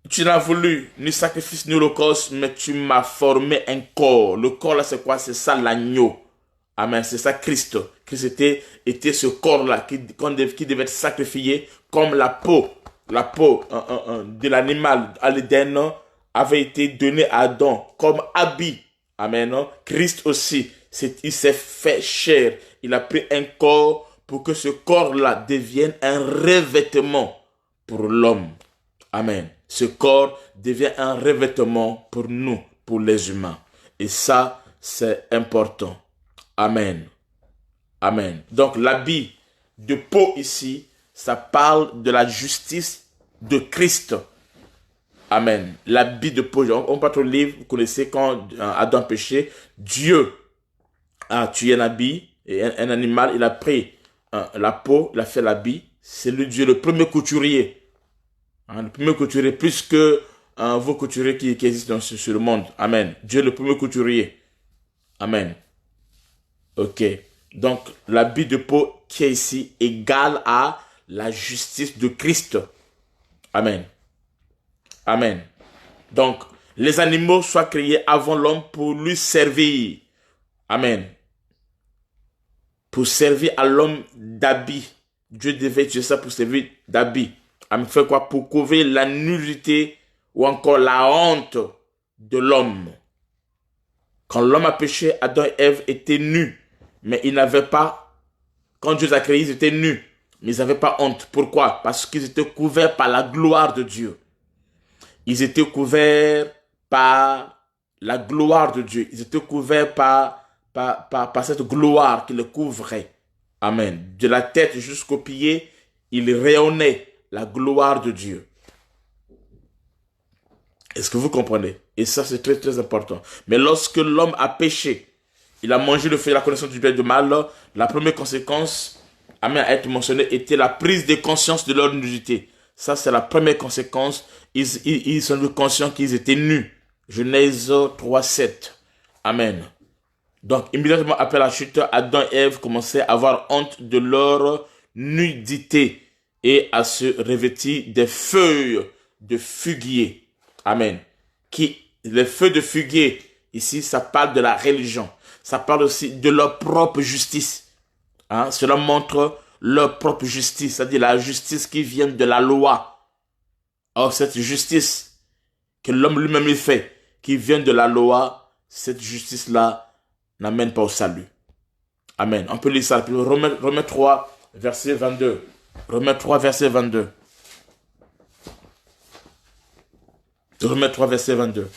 tu n'as voulu ni sacrifice ni holocauste, mais tu m'as formé un corps. Le corps là, c'est quoi? C'est ça l'agneau. Amen. C'est ça Christ. Christ était ce corps-là qui devait être sacrifié comme la peau de l'animal à l'Éden avait été donnée à Adam comme habit. Amen. Christ aussi, il s'est fait chair. Il a pris un corps pour que ce corps-là devienne un revêtement pour l'homme. Amen. Ce corps devient un revêtement pour nous, pour les humains. Et ça, c'est important. Amen. Amen. Donc, l'habit de peau ici, ça parle de la justice de Christ. Amen. L'habit de peau, on peut trop lire, vous connaissez quand Adam péché, Dieu a tué un habit et un animal, il a pris la peau, il a fait l'habit. C'est le Dieu, le premier couturier. Le premier couturier, plus que vos couturiers qui existent sur le monde. Amen. Dieu le premier couturier. Amen. Ok. Donc, l'habit de peau qui est ici égal à la justice de Christ. Amen. Amen. Donc, les animaux soient créés avant l'homme pour lui servir. Amen. Pour servir à l'homme d'habit. Dieu devait utiliser ça pour servir d'habit. Amen. Fait quoi? Pour couvrir la nudité ou encore la honte de l'homme. Quand l'homme a péché, Adam et Ève étaient nus. Mais ils n'avaient pas, quand Dieu les a créés, ils étaient nus. Mais ils n'avaient pas honte. Pourquoi? Parce qu'ils étaient couverts par la gloire de Dieu. Ils étaient couverts par la gloire de Dieu. Ils étaient couverts par cette gloire qui les couvrait. Amen. De la tête jusqu'aux pieds, ils rayonnaient la gloire de Dieu. Est-ce que vous comprenez? Et ça, c'est très, très important. Mais lorsque l'homme a péché, il a mangé le fruit de la connaissance du bien et du mal, la première conséquence, amen, à être mentionnée, était la prise de conscience de leur nudité. Ça, c'est la première conséquence. Ils sont conscients qu'ils étaient nus. Genèse 3, 7. Amen. Donc, immédiatement après la chute, Adam et Ève commençaient à avoir honte de leur nudité et à se revêtir des feuilles de figuier. Amen. Les feuilles de figuier, ici, ça parle de la religion. Ça parle aussi de leur propre justice. Cela montre leur propre justice, c'est-à-dire la justice qui vient de la loi. Or, cette justice que l'homme lui-même fait, qui vient de la loi, cette justice-là n'amène pas au salut. Amen. On peut lire ça. Romains 3, verset 22. Romains 3, verset 22. Romains 3, verset 22.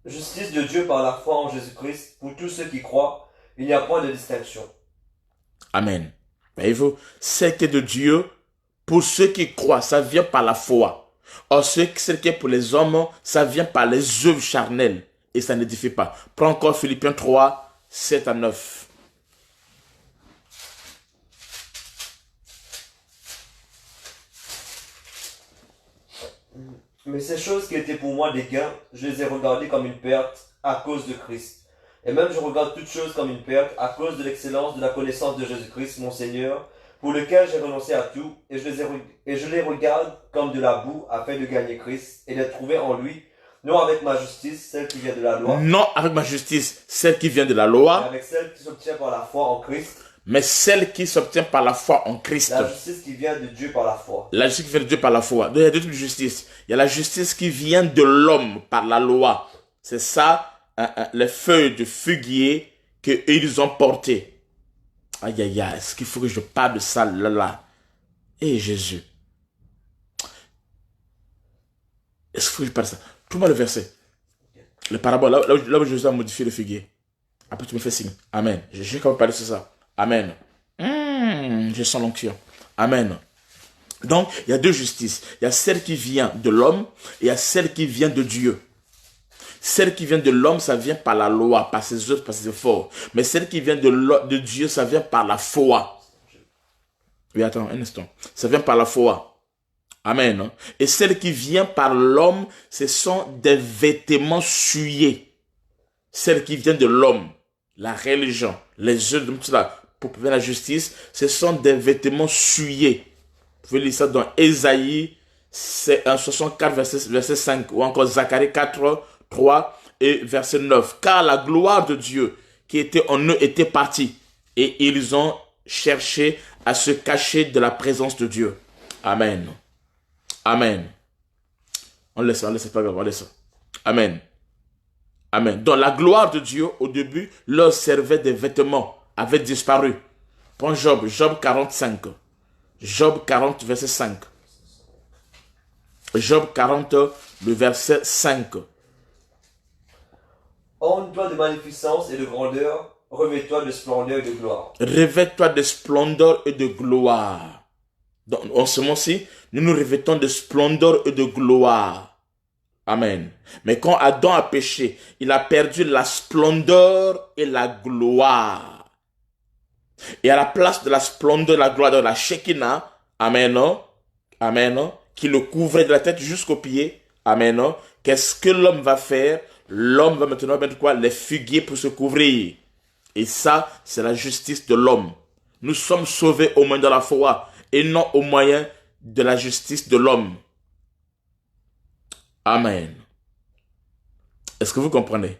Justice de Dieu par la foi en Jésus-Christ, pour tous ceux qui croient, il n'y a point de distinction. Amen. Voyez-vous, c'est que de Dieu, pour ceux qui croient, ça vient par la foi. Or, ce qui est pour les hommes, ça vient par les œuvres charnelles, et ça n'édifie pas. Prends encore Philippiens 3, 7 à 9. Mais ces choses qui étaient pour moi des gains, je les ai regardées comme une perte à cause de Christ. Et même je regarde toutes choses comme une perte à cause de l'excellence de la connaissance de Jésus-Christ, mon Seigneur, pour lequel j'ai renoncé à tout, et je les regarde comme de la boue afin de gagner Christ et d'être trouvé en lui, non avec ma justice, celle qui vient de la loi. Non avec ma justice, celle qui vient de la loi. Mais avec celle qui s'obtient par la foi en Christ. Mais celle qui s'obtient par la foi en Christ. La justice qui vient de Dieu par la foi. La justice qui vient de Dieu par la foi. Donc il y a deux types de justice. Il y a la justice qui vient de l'homme par la loi. C'est ça, les feuilles de figuier qu'ils ont portées. Aïe aïe aïe, est-ce qu'il faut que je parle de ça là? Eh Jésus. Est-ce qu'il faut que je parle de ça? Trouve-moi le verset. Le parabole, là où Jésus a modifié le figuier. Après tu me fais signe. Amen. J'ai quand même parlé de ça. Amen. Je sens l'onction. Amen. Donc, il y a deux justices. Il y a celle qui vient de l'homme et il y a celle qui vient de Dieu. Celle qui vient de l'homme, ça vient par la loi, par ses œuvres, par ses efforts. Mais celle qui vient de Dieu, ça vient par la foi. Oui, attends un instant. Ça vient par la foi. Amen. Et celle qui vient par l'homme, ce sont des vêtements souillés. Celle qui vient de l'homme, la religion, les œuvres, tout cela, pour faire la justice, ce sont des vêtements souillés. Vous pouvez lire ça dans Ésaïe 64, verset 5, ou encore Zacharie 4, 3 et verset 9. Car la gloire de Dieu qui était en eux était partie, et ils ont cherché à se cacher de la présence de Dieu. Amen. Amen. On laisse, c'est pas grave, on laisse. Amen. Amen. Donc la gloire de Dieu, au début, leur servait des vêtements, avait disparu. Prends Job 45. Job 40, verset 5. Job 40, le verset 5. Orne-toi de magnificence et de grandeur, revêt-toi de splendeur et de gloire. Revêt-toi de splendeur et de gloire. Donc, en ce moment-ci, nous nous revêtons de splendeur et de gloire. Amen. Mais quand Adam a péché, il a perdu la splendeur et la gloire. Et à la place de la splendeur et la gloire de la Shekinah, amen, amen, qui le couvrait de la tête jusqu'aux pieds, amen, qu'est-ce que l'homme va faire? L'homme va maintenant mettre quoi? Les figuiers pour se couvrir. Et ça, c'est la justice de l'homme. Nous sommes sauvés au moyen de la foi et non au moyen de la justice de l'homme. Amen. Est-ce que vous comprenez?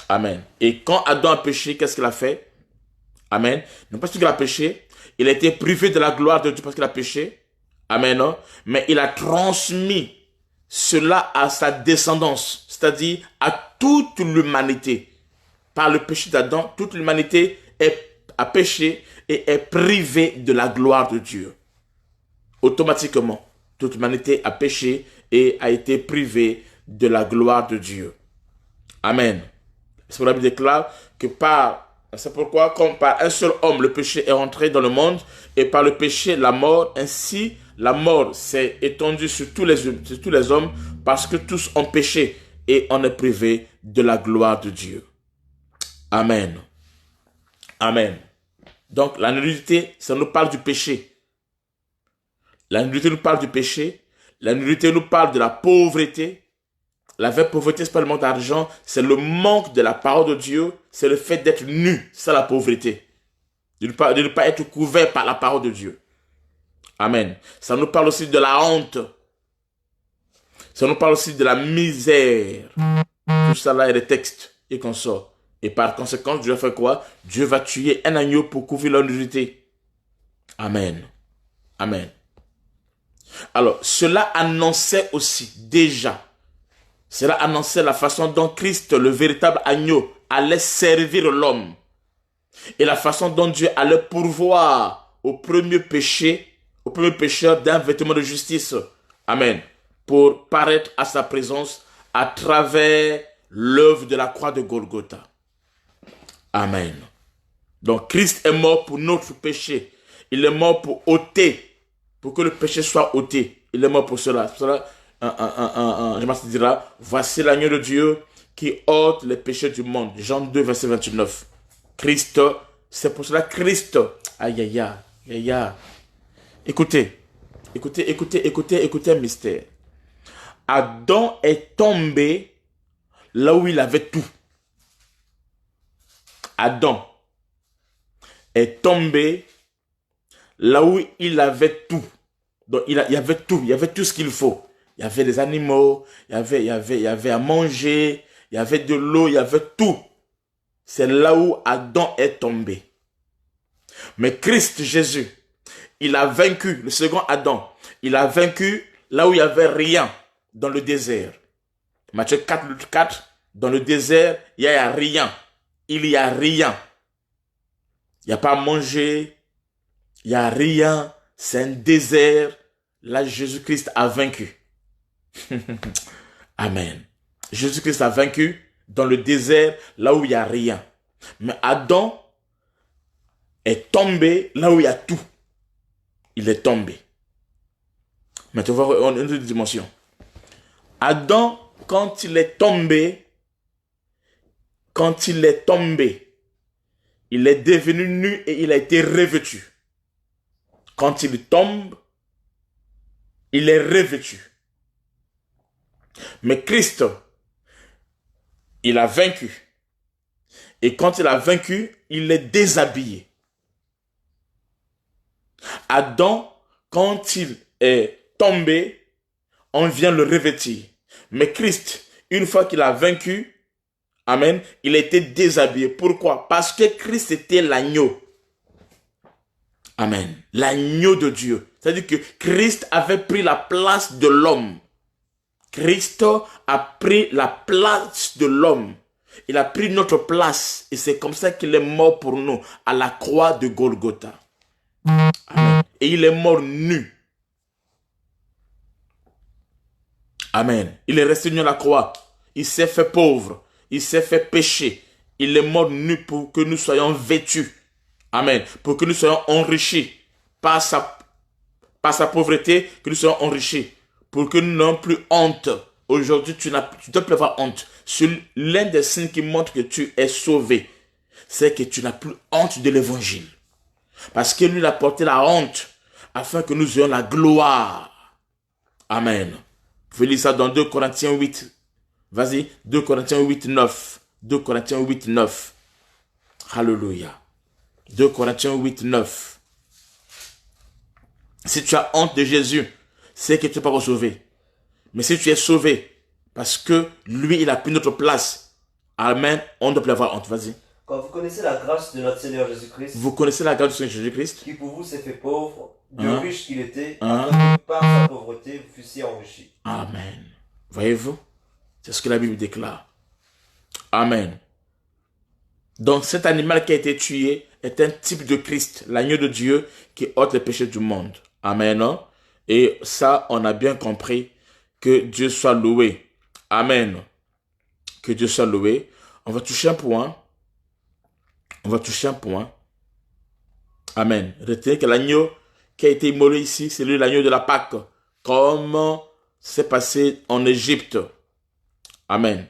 Amen. Et quand Adam a péché, qu'est-ce qu'il a fait? Amen. Non pas parce qu'il a péché, il a été privé de la gloire de Dieu parce qu'il a péché. Amen. Non? Mais il a transmis cela à sa descendance, c'est-à-dire à toute l'humanité. Par le péché d'Adam, toute l'humanité a péché et est privée de la gloire de Dieu. Automatiquement, toute l'humanité a péché et a été privée de la gloire de Dieu. Amen. C'est pour la Bible déclare que c'est pourquoi comme par un seul homme le péché est rentré dans le monde et par le péché la mort, ainsi la mort s'est étendue sur tous les hommes parce que tous ont péché et on est privé de la gloire de Dieu. Amen. Amen. Donc la nullité, ça nous parle du péché. La nullité nous parle du péché. La nullité nous parle de la pauvreté. La vraie pauvreté, c'est pas le manque d'argent, c'est le manque de la parole de Dieu, c'est le fait d'être nu, c'est la pauvreté. De ne pas être couvert par la parole de Dieu. Amen. Ça nous parle aussi de la honte. Ça nous parle aussi de la misère. Tout ça là est des textes et qu'on sort. Et par conséquent, Dieu va faire quoi? Dieu va tuer un agneau pour couvrir leur nudité. Amen. Amen. Alors, cela annonçait aussi déjà. Cela annonçait la façon dont Christ, le véritable agneau, allait servir l'homme. Et la façon dont Dieu allait pourvoir au premier pécheur d'un vêtement de justice. Amen. Pour paraître à sa présence à travers l'œuvre de la croix de Golgotha. Amen. Donc Christ est mort pour notre péché. Il est mort pour ôter, pour que le péché soit ôté. Il est mort pour cela. C'est pour cela, je dira, voici l'agneau de Dieu qui ôte les péchés du monde. Jean 2, verset 29. Christ, c'est pour cela Christ. Aïe, aïe, aïe, aïe, aïe. Écoutez un mystère. Adam est tombé là où il avait tout. Adam est tombé là où il avait tout. Donc il y avait tout, il y avait tout ce qu'il faut. Il y avait des animaux, il y avait à manger, il y avait de l'eau, il y avait tout. C'est là où Adam est tombé. Mais Christ Jésus, il a vaincu, le second Adam, il a vaincu là où il n'y avait rien, dans le désert. Matthieu 4, 4, dans le désert, il n'y a rien. Il n'y a rien. Il n'y a pas à manger, il n'y a rien, c'est un désert. Là, Jésus-Christ a vaincu. Amen. Jésus-Christ a vaincu dans le désert, là où il n'y a rien. Mais Adam est tombé là où il y a tout. Il est tombé. Mais tu vas voir une autre dimension. Adam quand il est tombé, il est devenu nu et il a été revêtu. Quand il tombe, il est revêtu. Mais Christ, il a vaincu. Et quand il a vaincu, il est déshabillé. Adam, quand il est tombé, on vient le revêtir. Mais Christ, une fois qu'il a vaincu, amen, il a été déshabillé. Pourquoi? Parce que Christ était l'agneau. Amen. L'agneau de Dieu. C'est-à-dire que Christ avait pris la place de l'homme. Christ a pris la place de l'homme. Il a pris notre place. Et c'est comme ça qu'il est mort pour nous à la croix de Golgotha. Amen. Et il est mort nu. Amen. Il est resté nu à la croix. Il s'est fait pauvre. Il s'est fait pécher. Il est mort nu pour que nous soyons vêtus. Amen. Pour que nous soyons enrichis par sa pauvreté, que nous soyons enrichis. Pour que nous n'ayons plus honte. Aujourd'hui, tu ne dois plus avoir honte. L'un des signes qui montre que tu es sauvé, c'est que tu n'as plus honte de l'évangile. Parce que lui, il a porté la honte afin que nous ayons la gloire. Amen. Vous pouvez lire ça dans 2 Corinthiens 8. Vas-y, 2 Corinthiens 8, 9. 2 Corinthiens 8, 9. Alléluia. 2 Corinthiens 8, 9. Si tu as honte de Jésus, c'est que tu n'es pas sauvé. Mais si tu es sauvé, parce que lui, il a pris notre place, amen, on ne doit plus avoir honte. Vas-y. Quand vous connaissez la grâce de notre Seigneur Jésus-Christ, Vous connaissez la grâce du Seigneur Jésus-Christ, qui pour vous s'est fait pauvre, Dieu riche qu'il était, Hein? afin que par sa pauvreté vous fussiez enrichis. amen. Voyez-vous? C'est ce que la Bible déclare. Amen. Donc cet animal qui a été tué est un type de Christ, l'agneau de Dieu qui ôte les péchés du monde. Amen. Et ça, on a bien compris. Que Dieu soit loué. Amen. Que Dieu soit loué. On va toucher un point. Amen. Retenez que l'agneau qui a été immolé ici, c'est lui l'agneau de la Pâque. Comme c'est passé en Égypte. Amen.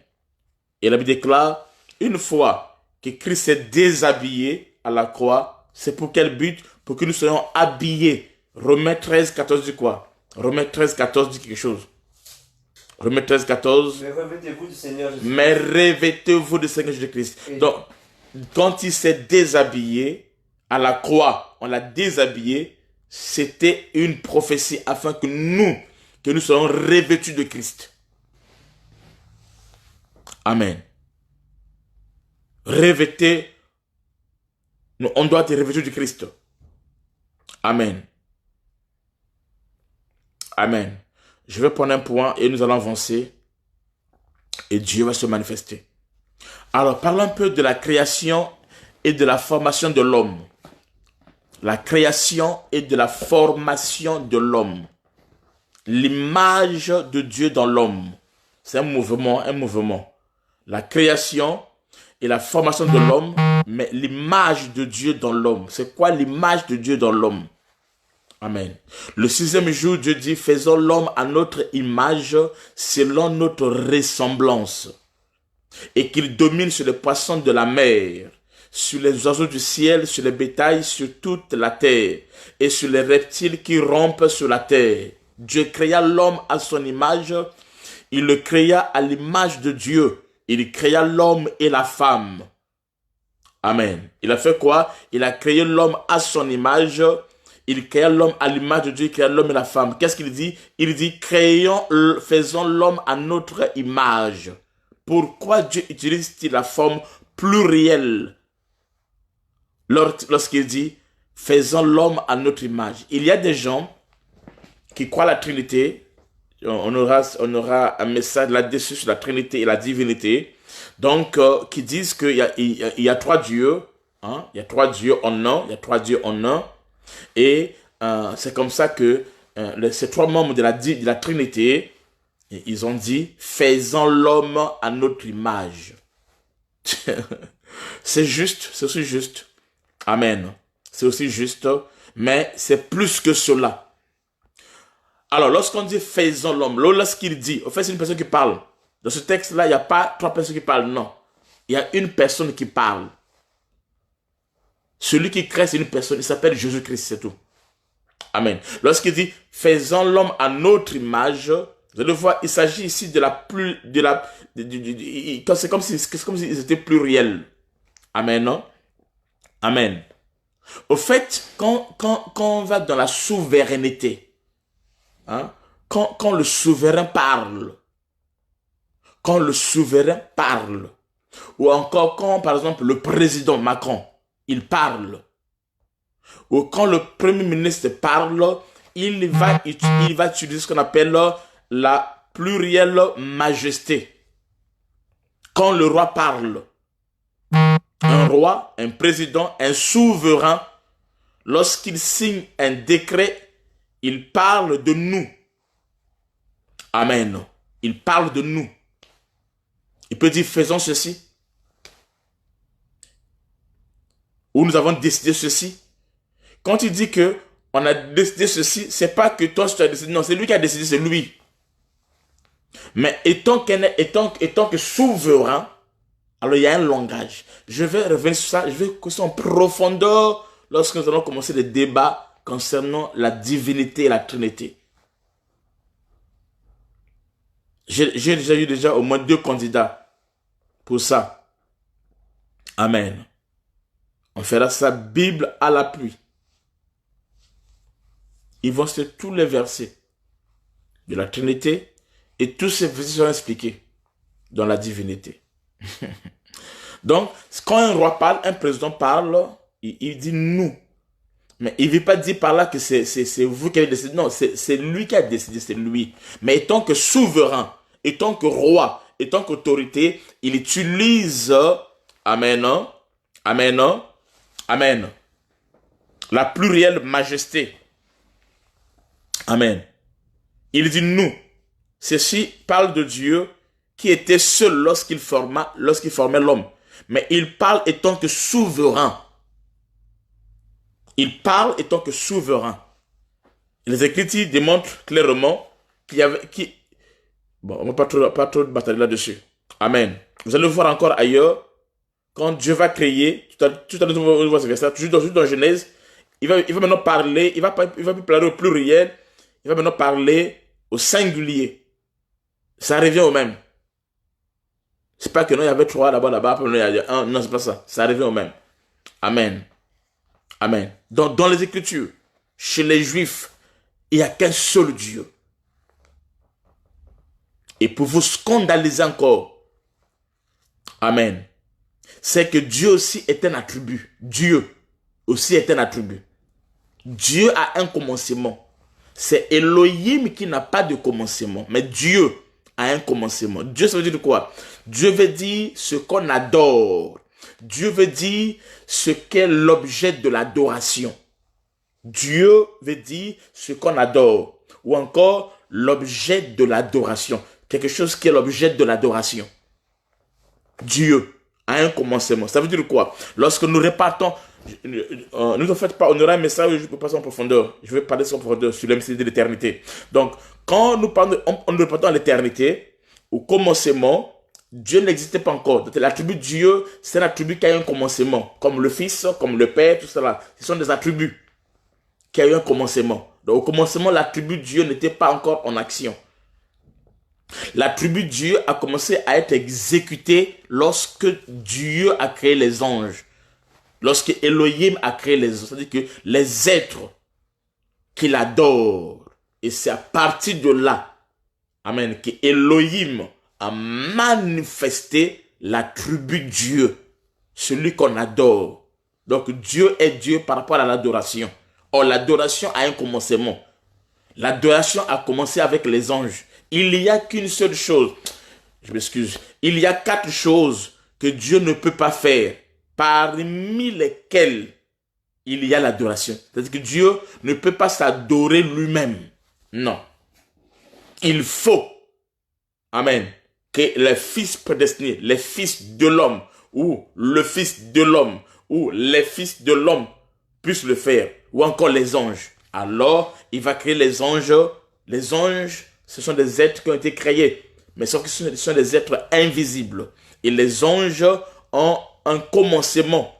Et la Bible déclare, une fois que Christ s'est déshabillé à la croix, c'est pour quel but? Pour que nous soyons habillés. Romains 13, 14 dit quoi? Romains 13, 14 dit quelque chose. Romains 13, 14. Mais revêtez-vous du Seigneur Jésus-Christ. Mais revêtez-vous du Seigneur Jésus-Christ. Donc, quand il s'est déshabillé à la croix, on l'a déshabillé, c'était une prophétie afin que nous soyons revêtus de Christ. Amen. Revêtez, on doit être revêtus du Christ. Amen. Amen. Je vais prendre un point et nous allons avancer. Et Dieu va se manifester. Alors, parlons un peu de la création et de la formation de l'homme. La création et de la formation de l'homme. L'image de Dieu dans l'homme. C'est un mouvement. La création et la formation de l'homme, mais l'image de Dieu dans l'homme. C'est quoi l'image de Dieu dans l'homme? Amen. Le 6e jour, Dieu dit, faisons l'homme à notre image, selon notre ressemblance, et qu'il domine sur les poissons de la mer, sur les oiseaux du ciel, sur les bétails, sur toute la terre, et sur les reptiles qui rampent sur la terre. Dieu créa l'homme à son image, il le créa à l'image de Dieu, il créa l'homme et la femme. Amen. Il a fait quoi? Il a créé l'homme à son image. Il créa l'homme à l'image de Dieu, il créa l'homme et la femme. Qu'est-ce qu'il dit? Il dit, faisons l'homme à notre image. Pourquoi Dieu utilise-t-il la forme plurielle lorsqu'il dit, faisons l'homme à notre image? Il y a des gens qui croient à la Trinité. On aura un message là-dessus sur la Trinité et la divinité. Donc, qui disent qu'il y a 3 dieux. Hein? Il y a 3 dieux en un. Et c'est comme ça que ces 3 membres de la Trinité, ils ont dit, faisons l'homme à notre image. C'est juste, c'est aussi juste. Amen. C'est aussi juste, mais c'est plus que cela. Alors, lorsqu'on dit faisons l'homme, lorsqu'il dit, en fait, c'est une personne qui parle. Dans ce texte-là, il n'y a pas 3 personnes qui parlent, non. Il y a une personne qui parle. Celui qui crée, c'est une personne, il s'appelle Jésus-Christ, c'est tout. Amen. Lorsqu'il dit, faisons l'homme à notre image, vous allez voir, il s'agit ici de la plus, c'est comme s'ils étaient pluriels. Amen, non? Amen. Au fait, quand on va dans la souveraineté, hein, quand le souverain parle, ou encore quand, par exemple, le président Macron, il parle, ou quand le premier ministre parle, il va utiliser ce qu'on appelle la plurielle majesté. Quand le roi parle, un roi, un président, un souverain, lorsqu'il signe un décret, il parle de nous. Amen. Il parle de nous. Il peut dire, faisons ceci. Ou nous avons décidé ceci. Quand il dit que on a décidé ceci, c'est pas que toi tu as décidé, non, c'est lui qui a décidé, c'est lui. Mais étant que souverain, alors il y a un langage. Je vais revenir sur ça, je vais continuer en profondeur lorsque nous allons commencer les débats concernant la divinité et la Trinité. J'ai déjà eu au moins 2 candidats pour ça. Amen. On fera ça Bible à l'appui. Ils vont citer tous les versets de la Trinité et tous ces versets seront expliqués dans la divinité. Donc, quand un roi parle, un président parle, il dit nous. Mais il ne veut pas dire par là que c'est vous qui avez décidé. Non, c'est lui qui a décidé, c'est lui. Mais étant que souverain, étant que roi, étant qu'autorité, il utilise, amen, amen, amen, la plurielle majesté. Amen. Il dit nous. Ceci parle de Dieu qui était seul lorsqu'il formait l'homme. Mais il parle étant que souverain. Il parle étant que souverain. Les Écritures démontrent clairement qu'il y avait... Bon, on ne va pas trop batailler là-dessus. Amen. Vous allez voir encore ailleurs, quand Dieu va créer, tout à l'heure, on voit ce verset, toujours dans Genèse, il va maintenant parler, il va plus parler au pluriel, il va maintenant parler au singulier. Ça revient au même. C'est pas que non, il y avait 3 là-bas, il y a 1. Non, c'est pas ça. Ça revient au même. Amen. Amen. Dans les Écritures, chez les Juifs, il n'y a qu'un seul Dieu. Et pour vous scandaliser encore, amen, c'est que Dieu aussi est un attribut. Dieu aussi est un attribut. Dieu a un commencement. C'est Elohim qui n'a pas de commencement. Mais Dieu a un commencement. Dieu, ça veut dire quoi? Dieu veut dire ce qu'on adore. Dieu veut dire ce qu'est l'objet de l'adoration. Dieu veut dire ce qu'on adore. Ou encore l'objet de l'adoration. Quelque chose qui est l'objet de l'adoration. Dieu a un commencement. Ça veut dire quoi? Lorsque nous repartons, ne vous faites pas, on aura un message où je peux passer en profondeur. Je vais parler en profondeur sur le mystère de l'éternité. Donc, quand nous parlons, on repartons à l'éternité, au commencement, Dieu n'existait pas encore. Donc, l'attribut Dieu, c'est un attribut qui a un commencement. Comme le Fils, comme le Père, tout cela. Ce sont des attributs qui ont eu un commencement. Donc, au commencement, l'attribut Dieu n'était pas encore en action. L'attribut Dieu a commencé à être exécuté lorsque Dieu a créé les anges. Lorsque Elohim a créé les anges. C'est-à-dire que les êtres qu'il adore. Et c'est à partir de là, amen, que Elohim a manifesté l'attribut Dieu. Celui qu'on adore. Donc Dieu est Dieu par rapport à l'adoration. Or, l'adoration a un commencement. L'adoration a commencé avec les anges. Il n'y a qu'une seule chose. Je m'excuse. Il y a 4 choses que Dieu ne peut pas faire. Parmi lesquelles il y a l'adoration. C'est-à-dire que Dieu ne peut pas s'adorer lui-même. Non. Il faut, amen, que les fils prédestinés, les fils de l'homme, ou le fils de l'homme, ou les fils de l'homme puissent le faire. Ou encore les anges. Alors, il va créer les anges. Les anges, ce sont des êtres qui ont été créés mais sauf que ce sont des êtres invisibles. Et les anges ont un commencement.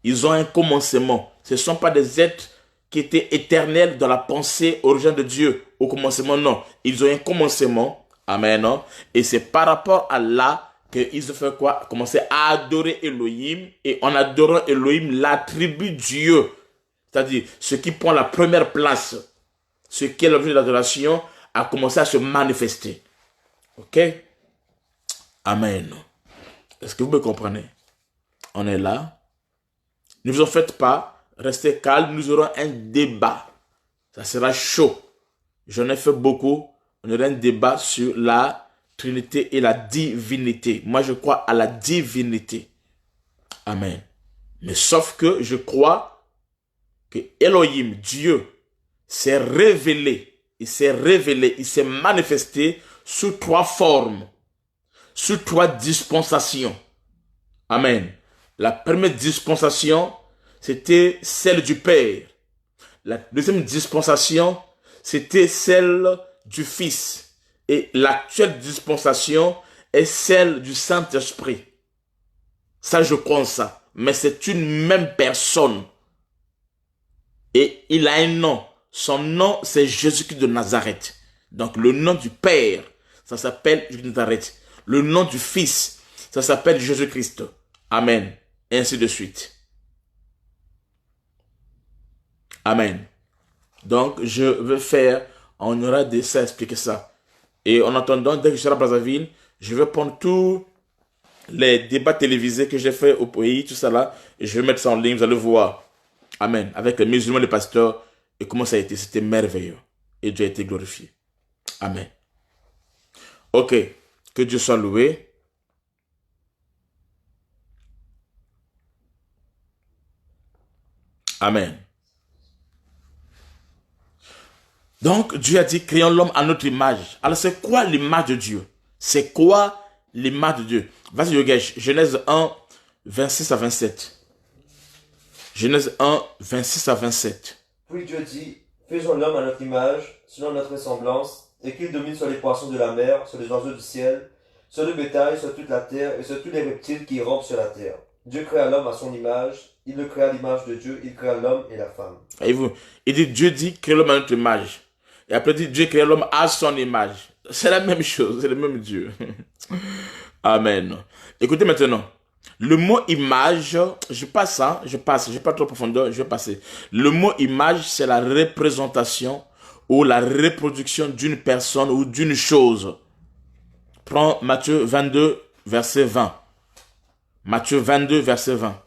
Ils ont un commencement. Ce ne sont pas des êtres qui étaient éternels dans la pensée origine de Dieu. Au commencement, non. Ils ont un commencement. Amen. Non? Et c'est par rapport à là qu'ils ont fait quoi? Commencer à adorer Elohim. Et en adorant Elohim, l'attribut Dieu, c'est-à-dire ce qui prend la première place, ce qui est l'objet de l'adoration, a commencé à se manifester. Ok? Amen. Est-ce que vous me comprenez? On est là. Ne vous en faites pas. Restez calme. Nous aurons un débat. Ça sera chaud. J'en ai fait beaucoup. On aura un débat sur la Trinité et la divinité. Moi, je crois à la divinité. Amen. Mais sauf que je crois que Elohim, Dieu, s'est révélé. Il s'est manifesté sous 3 formes, sous 3 dispensations. Amen. La première dispensation, c'était celle du Père. La deuxième dispensation, c'était celle du Fils. Et l'actuelle dispensation est celle du Saint-Esprit. Ça, je crois en ça. Mais c'est une même personne. Et il a un nom. Son nom, c'est Jésus-Christ de Nazareth. Donc, le nom du Père, ça s'appelle Jésus de Nazareth. Le nom du Fils, ça s'appelle Jésus-Christ. Amen. Et ainsi de suite. Amen. Donc, je vais faire, on aura des ça, expliquer ça. Et en attendant, dès que je serai à Brazzaville, je vais prendre tous les débats télévisés que j'ai fait au pays, tout ça là, et je vais mettre ça en ligne, vous allez voir. Amen. Avec les musulmans, les pasteurs, et comment ça a été. C'était merveilleux. Et Dieu a été glorifié. Amen. Ok. Que Dieu soit loué. Amen. Donc, Dieu a dit, créons l'homme à notre image. Alors, c'est quoi l'image de Dieu? C'est quoi l'image de Dieu? Vas-y, Yogesh. Genèse 1, 26 à 27. Genèse 1, 26 à 27. Puis Dieu dit, faisons l'homme à notre image, selon notre ressemblance, et qu'il domine sur les poissons de la mer, sur les oiseaux du ciel, sur le bétail, sur toute la terre, et sur tous les reptiles qui rampent sur la terre. Dieu créa l'homme à son image, il le créa à l'image de Dieu, il créa l'homme et la femme. Voyez-vous, il dit, Dieu dit, crée l'homme à notre image. Et après, il dit, Dieu crée l'homme à son image. C'est la même chose, c'est le même Dieu. Amen. Écoutez maintenant. Le mot image, je passe, j'ai pas trop de profondeur, je vais passer. Le mot image, c'est la représentation ou la reproduction d'une personne ou d'une chose. Prends Matthieu 22, verset 20. Matthieu 22, verset 20.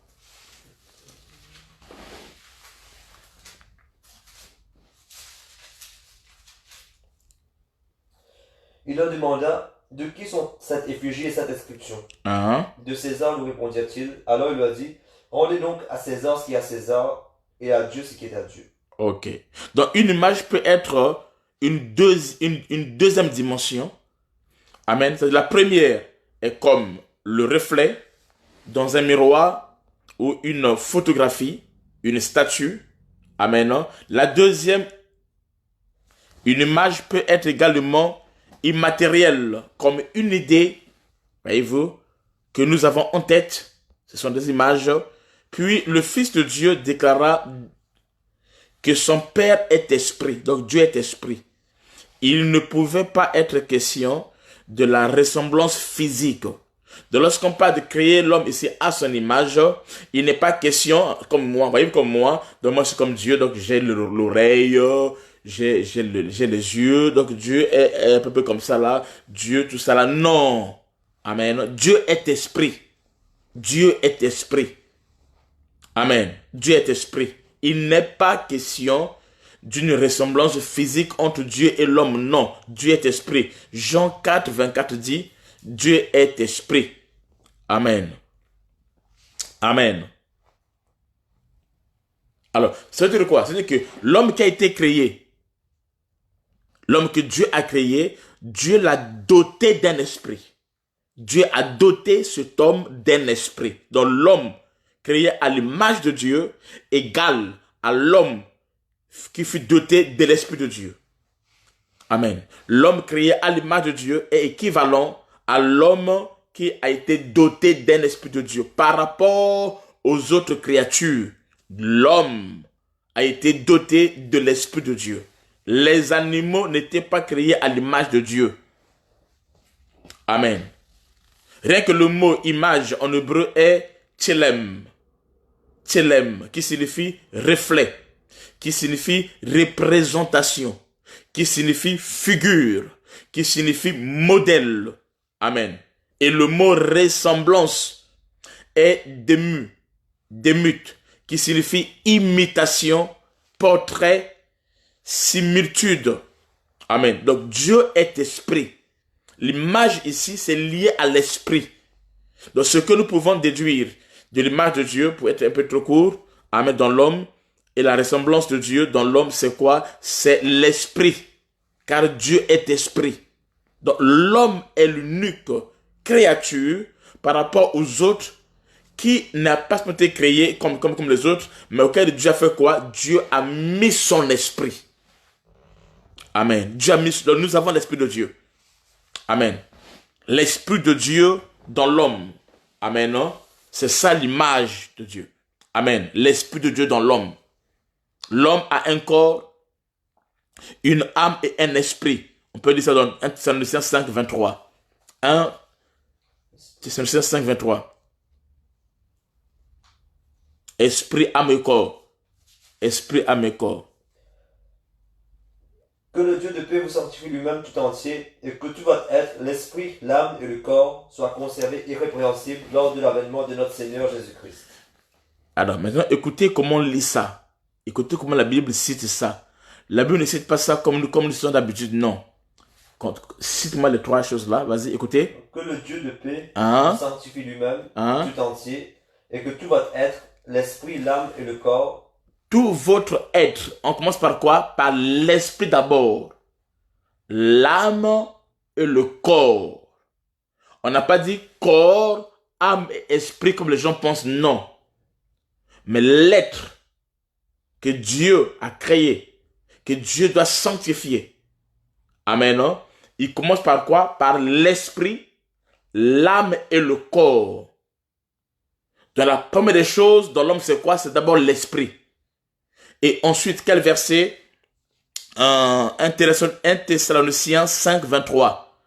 Il leur demanda, de qui sont cette effigie et cette inscription? De César, lui répondit-il. Alors il leur dit, rendez donc à César ce qui est à César, et à Dieu ce qui est à Dieu. Ok. Donc une image peut être une deuxième dimension. Amen. La première est comme le reflet dans un miroir ou une photographie, une statue. Amen. La deuxième, une image peut être également immatérielle, comme une idée, voyez-vous, que nous avons en tête. Ce sont des images. Puis le Fils de Dieu déclara que son Père est esprit. Donc Dieu est esprit. Il ne pouvait pas être question de la ressemblance physique. Donc lorsqu'on parle de créer l'homme ici à son image, il n'est pas question, comme moi, voyez, comme moi, donc moi c'est comme Dieu, donc j'ai l'oreille, j'ai les yeux, donc Dieu est un peu comme ça là, Dieu tout ça là, non. Amen. Dieu est esprit. Dieu est esprit. Amen. Dieu est esprit. Il n'est pas question d'une ressemblance physique entre Dieu et l'homme. Non, Dieu est esprit. Jean 4, 24 dit, Dieu est esprit. Amen. Amen. Alors, ça veut dire quoi? Ça veut dire que l'homme qui a été créé, l'homme que Dieu a créé, Dieu l'a doté d'un esprit. Dieu a doté cet homme d'un esprit. Donc l'homme créé à l'image de Dieu égale à l'homme qui fut doté de l'esprit de Dieu. Amen. L'homme créé à l'image de Dieu est équivalent à l'homme qui a été doté d'un esprit de Dieu. Par rapport aux autres créatures, l'homme a été doté de l'esprit de Dieu. Les animaux n'étaient pas créés à l'image de Dieu. Amen. Rien que le mot image en hébreu est tselem. Tselem, qui signifie reflet, qui signifie représentation, qui signifie figure, qui signifie modèle. Amen. Et le mot ressemblance est demut, qui signifie imitation, portrait, similitude. Amen. Donc Dieu est esprit. L'image ici, c'est lié à l'esprit. Donc ce que nous pouvons déduire de l'image de Dieu, pour être un peu trop court, amen, dans l'homme, et la ressemblance de Dieu dans l'homme, c'est quoi? C'est l'esprit. Car Dieu est esprit. Donc l'homme est l'unique créature par rapport aux autres qui n'a pas été créé comme les autres, mais auquel Dieu a fait quoi? Dieu a mis son esprit. Amen. Dieu a mis, donc nous avons l'esprit de Dieu. Amen. L'esprit de Dieu dans l'homme. Amen. Non? C'est ça l'image de Dieu. Amen. L'esprit de Dieu dans l'homme. L'homme a un corps, une âme et un esprit. On peut dire ça dans 1 Thessaloniciens 5, 23. 1 Thessaloniciens 5, 23. Esprit, âme et corps. Esprit, âme et corps. Que le Dieu de paix vous sanctifie lui-même tout entier, et que tout votre être, l'esprit, l'âme et le corps, soient conservés irrépréhensibles lors de l'avènement de notre Seigneur Jésus-Christ. Alors maintenant, écoutez comment on lit ça. Écoutez comment la Bible cite ça. La Bible ne cite pas ça comme nous sommes d'habitude, non. Cite-moi les trois choses là, vas-y, écoutez. Que le Dieu de paix vous sanctifie lui-même tout entier, et que tout votre être, l'esprit, l'âme et le corps, tout votre être, on commence par quoi? Par l'esprit d'abord, l'âme et le corps. On n'a pas dit corps, âme et esprit comme les gens pensent, non. Mais l'être que Dieu a créé, que Dieu doit sanctifier. Amen, non? Il commence par quoi? Par l'esprit, l'âme et le corps. Dans la première des choses, dans l'homme, c'est quoi? C'est d'abord l'esprit. Et ensuite, quel verset? 1 Thessaloniciens 5, 23.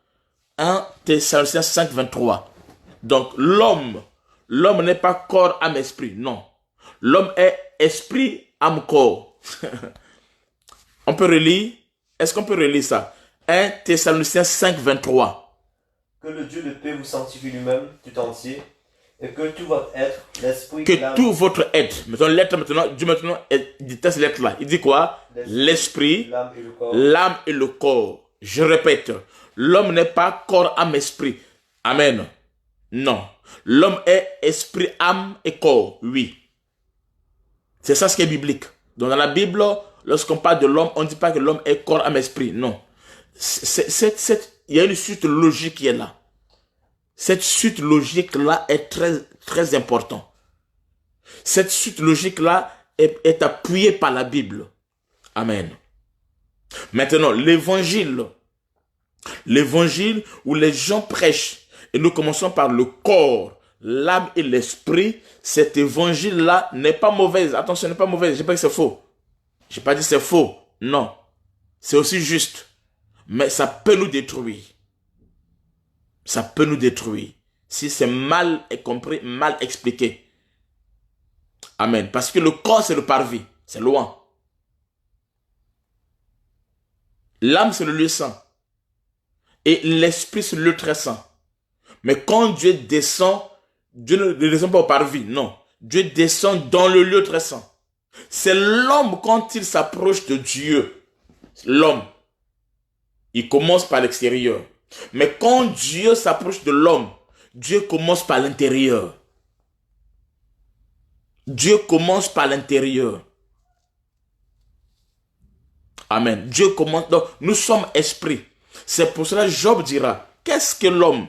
1 Thessaloniciens 5, 23. Donc, l'homme n'est pas corps, âme, esprit. Non. L'homme est esprit, âme, corps. On peut relire? Est-ce qu'on peut relire ça? 1 Thessaloniciens 5, 23. Que le Dieu de paix vous sanctifie lui-même tout entier, et que tout votre être, l'esprit, que tout votre être, mettons l'être maintenant, Dieu maintenant déteste l'être là. Il dit quoi? L'esprit, l'âme et le corps. Je répète, l'homme n'est pas corps, âme, esprit. Amen. Non. L'homme est esprit, âme et corps. Oui. C'est ça ce qui est biblique. Donc dans la Bible, lorsqu'on parle de l'homme, on ne dit pas que l'homme est corps, âme, esprit. Non. Il y a une suite logique qui est là. Cette suite logique-là est très, très importante. Cette suite logique-là est appuyée par la Bible. Amen. Maintenant, l'évangile où les gens prêchent, et nous commençons par le corps, l'âme et l'esprit, cet évangile-là n'est pas mauvais. Attention, n'est pas mauvais. Je n'ai pas dit que c'est faux. Je n'ai pas dit que c'est faux. Non. C'est aussi juste. Mais ça peut nous détruire. Ça peut nous détruire. Si c'est mal compris, mal expliqué. Amen. Parce que le corps, c'est le parvis. C'est loin. L'âme, c'est le lieu saint. Et l'esprit, c'est le lieu très saint. Mais quand Dieu descend, Dieu ne descend pas au parvis. Non. Dieu descend dans le lieu très saint. C'est l'homme quand il s'approche de Dieu. L'homme. Il commence par l'extérieur. Mais quand Dieu s'approche de l'homme, Dieu commence par l'intérieur. Dieu commence par l'intérieur. Amen. Dieu commence. Donc, nous sommes esprits. C'est pour cela que Job dira, qu'est-ce que l'homme?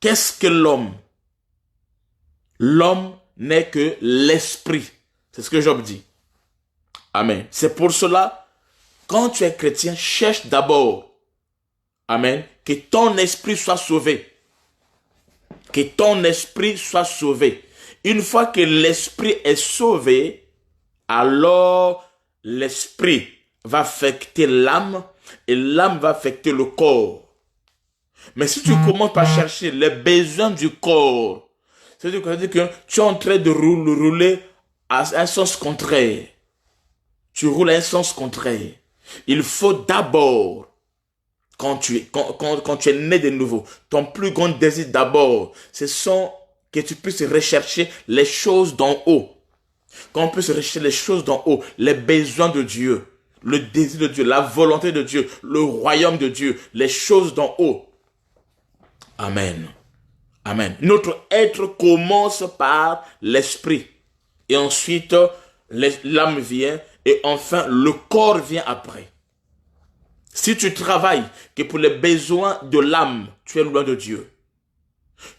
Qu'est-ce que l'homme? L'homme n'est que l'esprit. C'est ce que Job dit. Amen. C'est pour cela Quand tu es chrétien, cherche d'abord, amen, que ton esprit soit sauvé. Que ton esprit soit sauvé. Une fois que l'esprit est sauvé, alors l'esprit va affecter l'âme et l'âme va affecter le corps. Mais si tu commences par chercher les besoins du corps, c'est-à-dire que tu es en train de rouler à un sens contraire. Tu roules à un sens contraire. Il faut d'abord, quand tu es né de nouveau, ton plus grand désir d'abord, ce sont que tu puisses rechercher les choses d'en haut. Qu'on puisse rechercher les choses d'en haut, les besoins de Dieu, le désir de Dieu, la volonté de Dieu, le royaume de Dieu, les choses d'en haut. Amen. Amen. Notre être commence par l'esprit. Et ensuite, l'âme vient. Et enfin, le corps vient après. Si tu travailles que pour les besoins de l'âme, tu es loin de Dieu.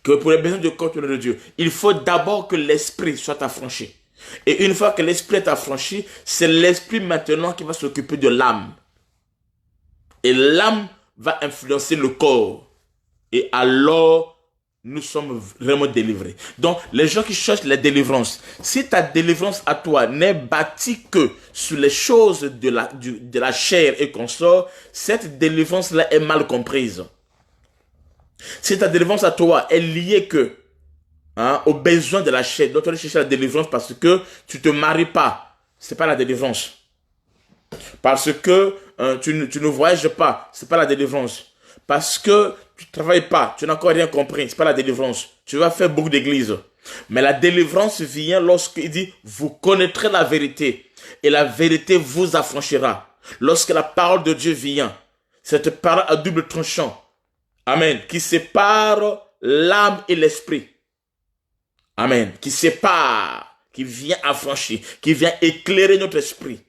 Que pour les besoins du corps, tu es loin de Dieu. Il faut d'abord que l'esprit soit affranchi. Et une fois que l'esprit est affranchi, c'est l'esprit maintenant qui va s'occuper de l'âme. Et l'âme va influencer le corps. Et alors, nous sommes vraiment délivrés. Donc, les gens qui cherchent la délivrance, si ta délivrance à toi n'est bâtie que sur les choses de la chair et consort, cette délivrance-là est mal comprise. Si ta délivrance à toi est liée que aux besoins de la chair, donc tu vas chercher la délivrance parce que tu ne te maries pas, ce n'est pas la délivrance. Parce que tu ne voyages pas, ce n'est pas la délivrance. Parce que tu ne travailles pas, tu n'as encore rien compris, ce n'est pas la délivrance. Tu vas faire beaucoup d'églises. Mais la délivrance vient lorsqu'il dit, vous connaîtrez la vérité et la vérité vous affranchira. Lorsque la parole de Dieu vient, cette parole à double tranchant, amen, qui sépare l'âme et l'esprit. Amen, qui sépare, qui vient affranchir, qui vient éclairer notre esprit.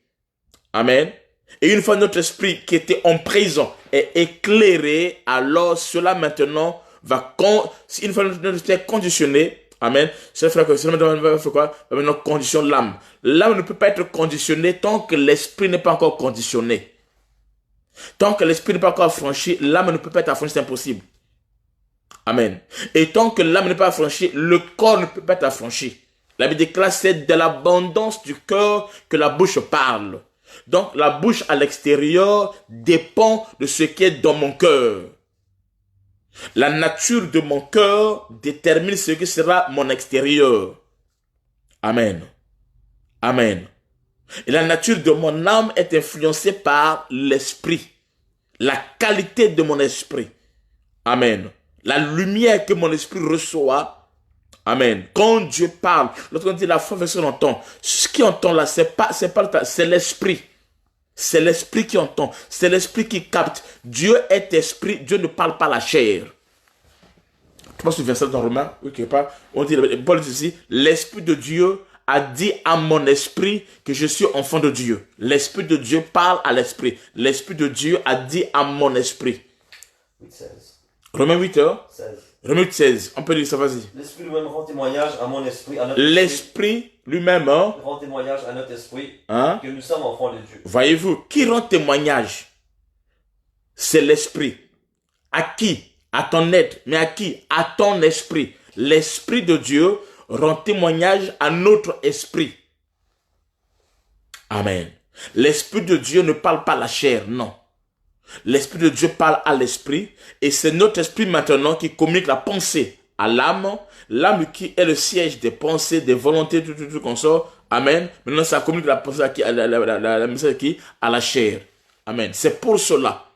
Amen. Et une fois notre esprit qui était en prison est éclairé, alors cela maintenant va, une fois notre esprit est conditionné, amen, ça fait que cela va faire quoi? Va maintenant conditionner l'âme. L'âme ne peut pas être conditionnée tant que l'esprit n'est pas encore conditionné. Tant que l'esprit n'est pas encore affranchi, l'âme ne peut pas être affranchie, c'est impossible. Amen. Et tant que l'âme n'est pas affranchie, le corps ne peut pas être affranchi. La Bible déclare, c'est de l'abondance du cœur que la bouche parle. Donc, la bouche à l'extérieur dépend de ce qui est dans mon cœur. La nature de mon cœur détermine ce qui sera mon extérieur. Amen. Amen. Et la nature de mon âme est influencée par l'esprit. La qualité de mon esprit. Amen. La lumière que mon esprit reçoit. Amen. Quand Dieu parle, lorsqu'on dit la foi fait ce qu'on entend, ce qui entend là, c'est l'esprit. C'est l'esprit qui entend. C'est l'esprit qui capte. Dieu est esprit. Dieu ne parle pas la chair. Tu penses au verset dans Romains? Oui, quelque part. On dit, Paul dit ici, l'esprit de Dieu a dit à mon esprit que je suis enfant de Dieu. L'esprit de Dieu parle à l'esprit. L'esprit de Dieu a dit à mon esprit. 8-16. Romains 8, 16. Romains 8, 16. On peut dire ça, vas-y. L'esprit lui-même rend témoignage à mon esprit, à notre L'esprit lui-même, rend témoignage à notre esprit que nous sommes enfants de Dieu. Voyez-vous, qui rend témoignage? C'est l'esprit. À qui? À ton être. Mais à qui? À ton esprit. L'esprit de Dieu rend témoignage à notre esprit. Amen. L'esprit de Dieu ne parle pas la chair, non. L'esprit de Dieu parle à l'esprit et c'est notre esprit maintenant qui communique la pensée à l'âme. L'âme qui est le siège des pensées, des volontés, tout comme ça. Amen. Maintenant, ça communique la pensée à la chair. Amen. C'est pour cela,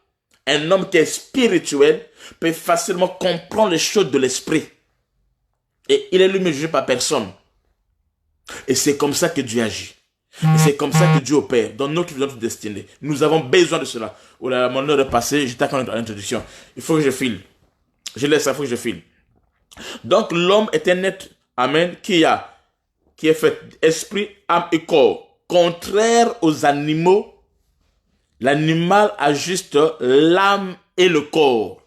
un homme qui est spirituel peut facilement comprendre les choses de l'esprit. Et il est lui-même jugé par personne. Et c'est comme ça que Dieu agit. Et c'est comme ça que Dieu opère dans notre destinée. Nous avons besoin de cela. Oh là là, mon heure est passée, j'étais à l'introduction. Il faut que je file. Je laisse ça, il faut que je file. Donc l'homme est un être, amen, qui est fait esprit, âme et corps. Contraire aux animaux, l'animal a juste l'âme et le corps.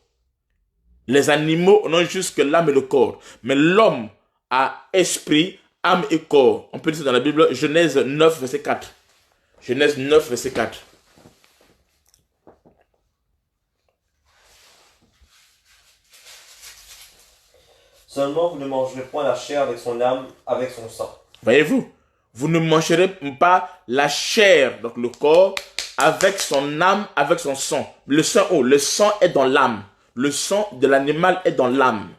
Les animaux n'ont juste que l'âme et le corps. Mais l'homme a esprit, âme et corps. On peut dire ça dans la Bible, Genèse 9, verset 4. Genèse 9, verset 4. Seulement vous ne mangerez point la chair avec son âme, avec son sang. Voyez-vous, vous ne mangerez pas la chair, donc le corps, avec son âme, avec son sang. Le sang, le sang est dans l'âme. Le sang de l'animal est dans l'âme.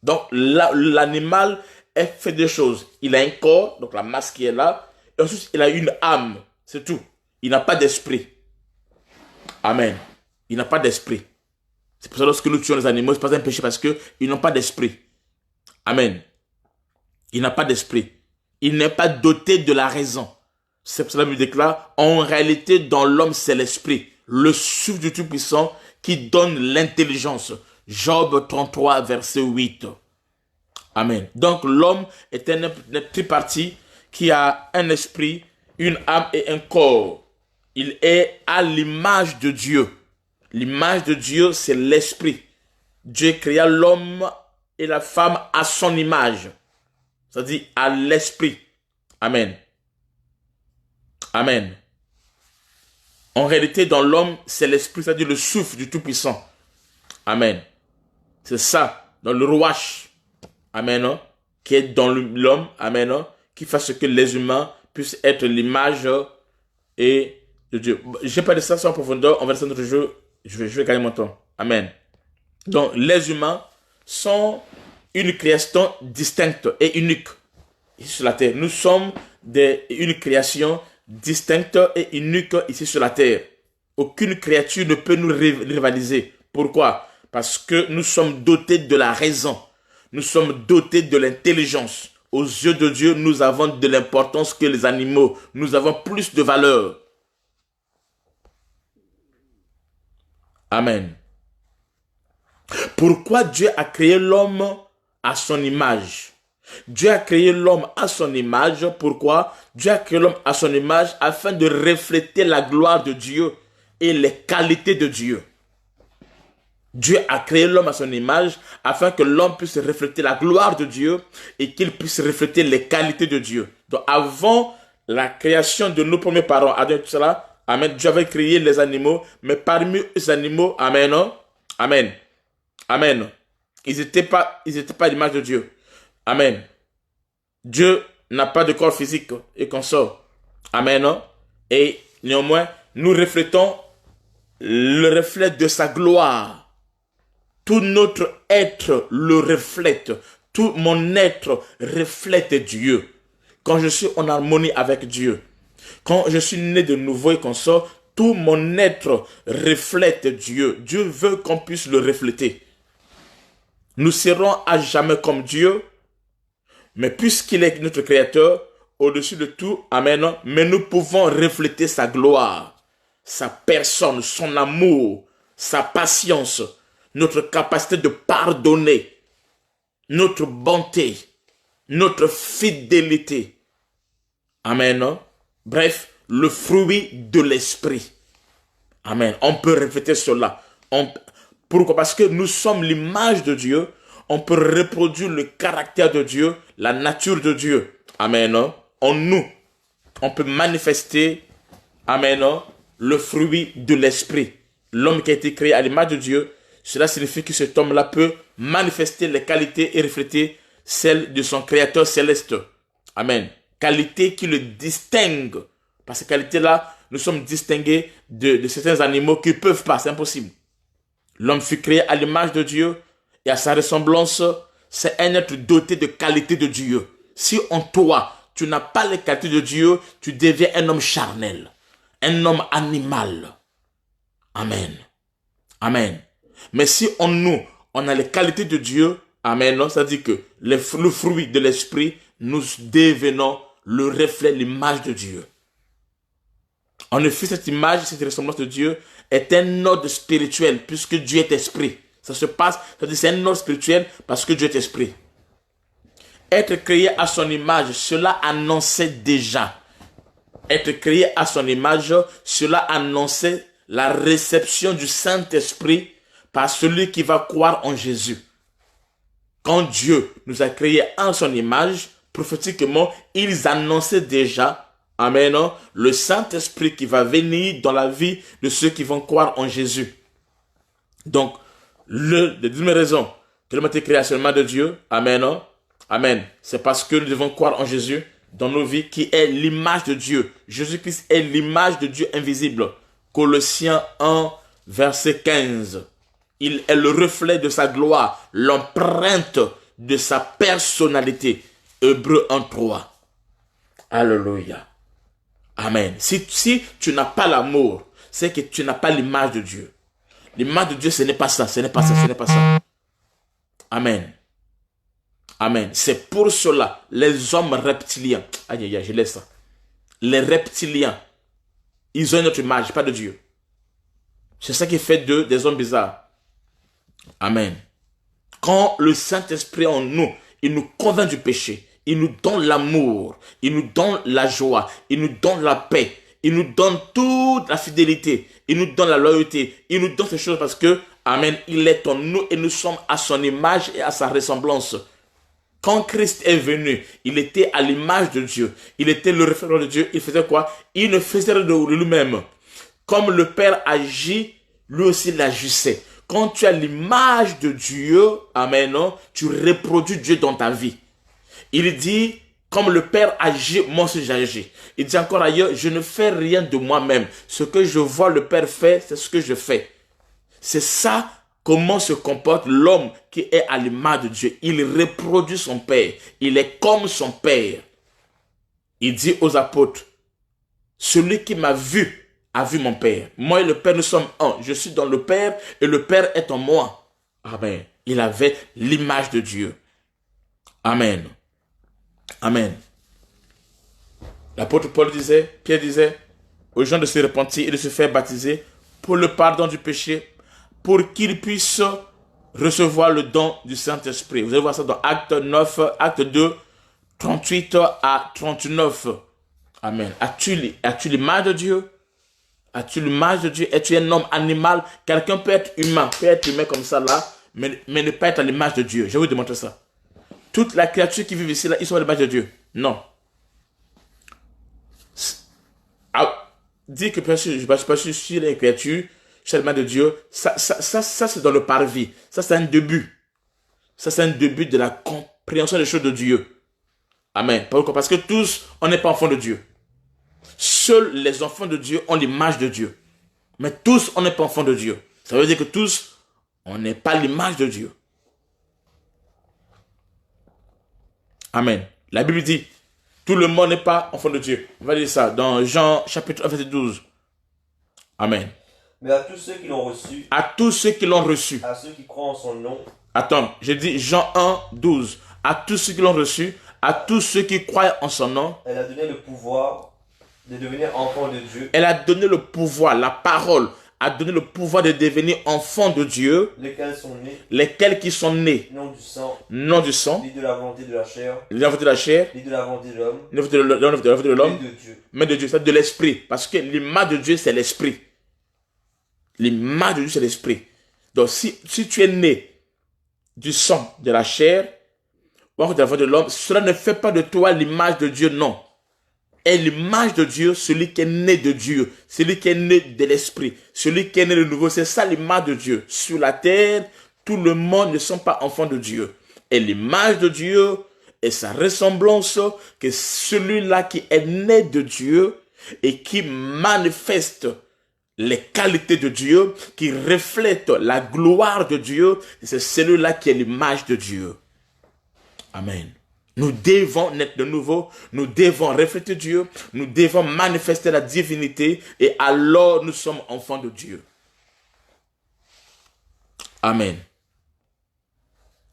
Donc l'animal est fait des choses. Il a un corps, donc la masse qui est là, et ensuite il a une âme. C'est tout. Il n'a pas d'esprit. Amen. Il n'a pas d'esprit. C'est pour ça que lorsque nous tuons les animaux, ce n'est pas un péché parce qu'ils n'ont pas d'esprit. Amen. Il n'a pas d'esprit. Il n'est pas doté de la raison. C'est pour cela qu'il déclare, en réalité, dans l'homme, c'est l'esprit, le souffle du Tout-Puissant qui donne l'intelligence. Job 33, verset 8. Amen. Donc l'homme est un tripartite qui a un esprit, une âme et un corps. Il est à l'image de Dieu. L'image de Dieu, c'est l'esprit. Dieu créa l'homme et la femme à son image. C'est-à-dire à l'esprit. Amen. Amen. En réalité, dans l'homme, c'est l'esprit, c'est-à-dire le souffle du Tout-Puissant. Amen. C'est ça, dans le rouage. Amen. Hein, qui est dans l'homme. Amen. Hein, qui fait ce que les humains puissent être l'image et de Dieu. Je n'ai pas de ça en profondeur. On va laisser notre jeu. Je vais gagner mon temps. Amen. Donc, les humains sont une création distincte et unique ici sur la terre. Nous sommes une création distincte et unique ici sur la terre. Aucune créature ne peut nous rivaliser. Pourquoi? Parce que nous sommes dotés de la raison. Nous sommes dotés de l'intelligence. Aux yeux de Dieu, nous avons de l'importance que les animaux. Nous avons plus de valeur. Amen. Pourquoi Dieu a créé l'homme à son image? Dieu a créé l'homme à son image. Pourquoi? Dieu a créé l'homme à son image afin de refléter la gloire de Dieu et les qualités de Dieu. Dieu a créé l'homme à son image afin que l'homme puisse refléter la gloire de Dieu et qu'il puisse refléter les qualités de Dieu. Donc avant la création de nos premiers parents, Adam et tout cela, amen, Dieu avait créé les animaux, mais parmi les animaux, amen, non? Amen, amen, ils n'étaient pas l'image de Dieu. Amen. Dieu n'a pas de corps physique et consort. Amen, non? Et néanmoins, nous reflétons le reflet de sa gloire. Tout notre être le reflète. Tout mon être reflète Dieu. Quand je suis en harmonie avec Dieu, quand je suis né de nouveau et qu'on sort, tout mon être reflète Dieu. Dieu veut qu'on puisse le refléter. Nous serons à jamais comme Dieu, mais puisqu'il est notre Créateur, au-dessus de tout, amen, mais nous pouvons refléter sa gloire, sa personne, son amour, sa patience, notre capacité de pardonner, notre bonté, notre fidélité. Amen. Bref, le fruit de l'esprit. Amen. On peut refléter cela. Pourquoi? Parce que nous sommes l'image de Dieu. On peut reproduire le caractère de Dieu, la nature de Dieu. Amen. En nous, on peut manifester, amen, le fruit de l'esprit. L'homme qui a été créé à l'image de Dieu, cela signifie que cet homme-là peut manifester les qualités et refléter celles de son Créateur céleste. Amen. Qualité qui le distingue. Par ces qualités-là, nous sommes distingués de certains animaux qui ne peuvent pas, c'est impossible. L'homme fut créé à l'image de Dieu et à sa ressemblance, c'est un être doté de qualités de Dieu. Si en toi, tu n'as pas les qualités de Dieu, tu deviens un homme charnel, un homme animal. Amen. Amen. Mais si en nous, on a les qualités de Dieu, amen, c'est-à-dire que le fruit de l'esprit, nous devenons le reflet, l'image de Dieu. En effet, cette image, cette ressemblance de Dieu est un ordre spirituel puisque Dieu est esprit. Ça se passe, c'est-à-dire c'est un ordre spirituel parce que Dieu est esprit. Être créé à son image, cela annonçait déjà. Être créé à son image, cela annonçait la réception du Saint-Esprit par celui qui va croire en Jésus. Quand Dieu nous a créés en son image, prophétiquement, ils annonçaient déjà, amen, le Saint-Esprit qui va venir dans la vie de ceux qui vont croire en Jésus. Donc, la deuxième raison Que l'homme a été créé à l'image de Dieu. Amen. Amen. C'est parce que nous devons croire en Jésus dans nos vies qui est l'image de Dieu. Jésus-Christ est l'image de Dieu invisible. Colossiens 1, verset 15. Il est le reflet de sa gloire, l'empreinte de sa personnalité. Hébreux 1, 3. Alléluia. Amen. Si tu n'as pas l'amour, c'est que tu n'as pas l'image de Dieu. L'image de Dieu, ce n'est pas ça, ce n'est pas ça, ce n'est pas ça. Amen. Amen. C'est pour cela, les hommes reptiliens, aïe aïe aïe, je laisse ça. Les reptiliens, ils ont une autre image, pas de Dieu. C'est ça qui fait d'eux des hommes bizarres. Amen. Quand le Saint-Esprit en nous, il nous convainc du péché, il nous donne l'amour, il nous donne la joie, il nous donne la paix, il nous donne toute la fidélité, il nous donne la loyauté, il nous donne ces choses parce que, amen, il est en nous et nous sommes à son image et à sa ressemblance. Quand Christ est venu, il était à l'image de Dieu, il était le référent de Dieu, il faisait quoi? Il ne faisait rien de lui-même. Comme le Père agit, lui aussi il agissait. Quand tu as l'image de Dieu, amen, tu reproduis Dieu dans ta vie. Il dit, comme le Père agit, moi aussi j'agis. Il dit encore ailleurs, je ne fais rien de moi-même. Ce que je vois le Père faire, c'est ce que je fais. C'est ça, comment se comporte l'homme qui est à l'image de Dieu. Il reproduit son Père. Il est comme son Père. Il dit aux apôtres, celui qui m'a vu a vu mon Père. Moi et le Père, nous sommes un. Je suis dans le Père et le Père est en moi. Amen. Il avait l'image de Dieu. Amen. Amen. L'apôtre Paul disait, Pierre disait aux gens de se repentir et de se faire baptiser pour le pardon du péché, pour qu'ils puissent recevoir le don du Saint-Esprit. Vous allez voir ça dans Acte 9, Acte 2, 38 à 39. Amen. As-tu l'image de Dieu? As-tu l'image de Dieu? Es-tu un homme animal? Quelqu'un peut être humain comme ça là, mais ne pas être à l'image de Dieu. Je vais vous démontrer ça. Toute la créature qui vit ici là, ils sont à l'image de Dieu. Non. Dire que je ne suis pas sur les créatures, je suis à l'image de Dieu, ça c'est dans le parvis. Ça c'est un début. Ça c'est un début de la compréhension des choses de Dieu. Amen. Pourquoi? Parce que tous, on n'est pas enfants de Dieu. Seuls les enfants de Dieu ont l'image de Dieu. Mais tous, on n'est pas enfants de Dieu. Ça veut dire que tous, on n'est pas l'image de Dieu. Amen. La Bible dit, tout le monde n'est pas enfant de Dieu. On va dire ça dans Jean chapitre 1, verset 12. Amen. Mais à tous ceux qui l'ont reçu, à tous ceux qui l'ont reçu. à ceux qui croient en son nom. Attends, j'ai dit Jean 1, 12. À tous ceux qui l'ont reçu, à tous ceux qui croient en son nom. Elle a donné le pouvoir de devenir enfant de Dieu. Elle a donné le pouvoir, la parole a donné le pouvoir de devenir enfant de Dieu. Lesquels sont nés. Lesquels qui sont nés. Non du sang. Non du sang. Ni de la volonté de la chair. Ni de la volonté de la chair. Ni de la volonté de l'homme. Ni de la volonté de l'homme. Mais de Dieu. Mais de Dieu, c'est de l'esprit. Parce que l'image de Dieu, c'est l'esprit. L'image de Dieu, c'est l'esprit. Donc, si tu es né du sang, de la chair, ou de la volonté de l'homme, cela ne fait pas de toi l'image de Dieu, non. Et l'image de Dieu, celui qui est né de Dieu, celui qui est né de l'esprit, celui qui est né de nouveau, c'est ça l'image de Dieu. Sur la terre, tout le monde ne sont pas enfants de Dieu. Et l'image de Dieu est sa ressemblance que celui-là qui est né de Dieu et qui manifeste les qualités de Dieu, qui reflète la gloire de Dieu, c'est celui-là qui est l'image de Dieu. Amen. Nous devons naître de nouveau, nous devons refléter Dieu, nous devons manifester la divinité et alors nous sommes enfants de Dieu. Amen.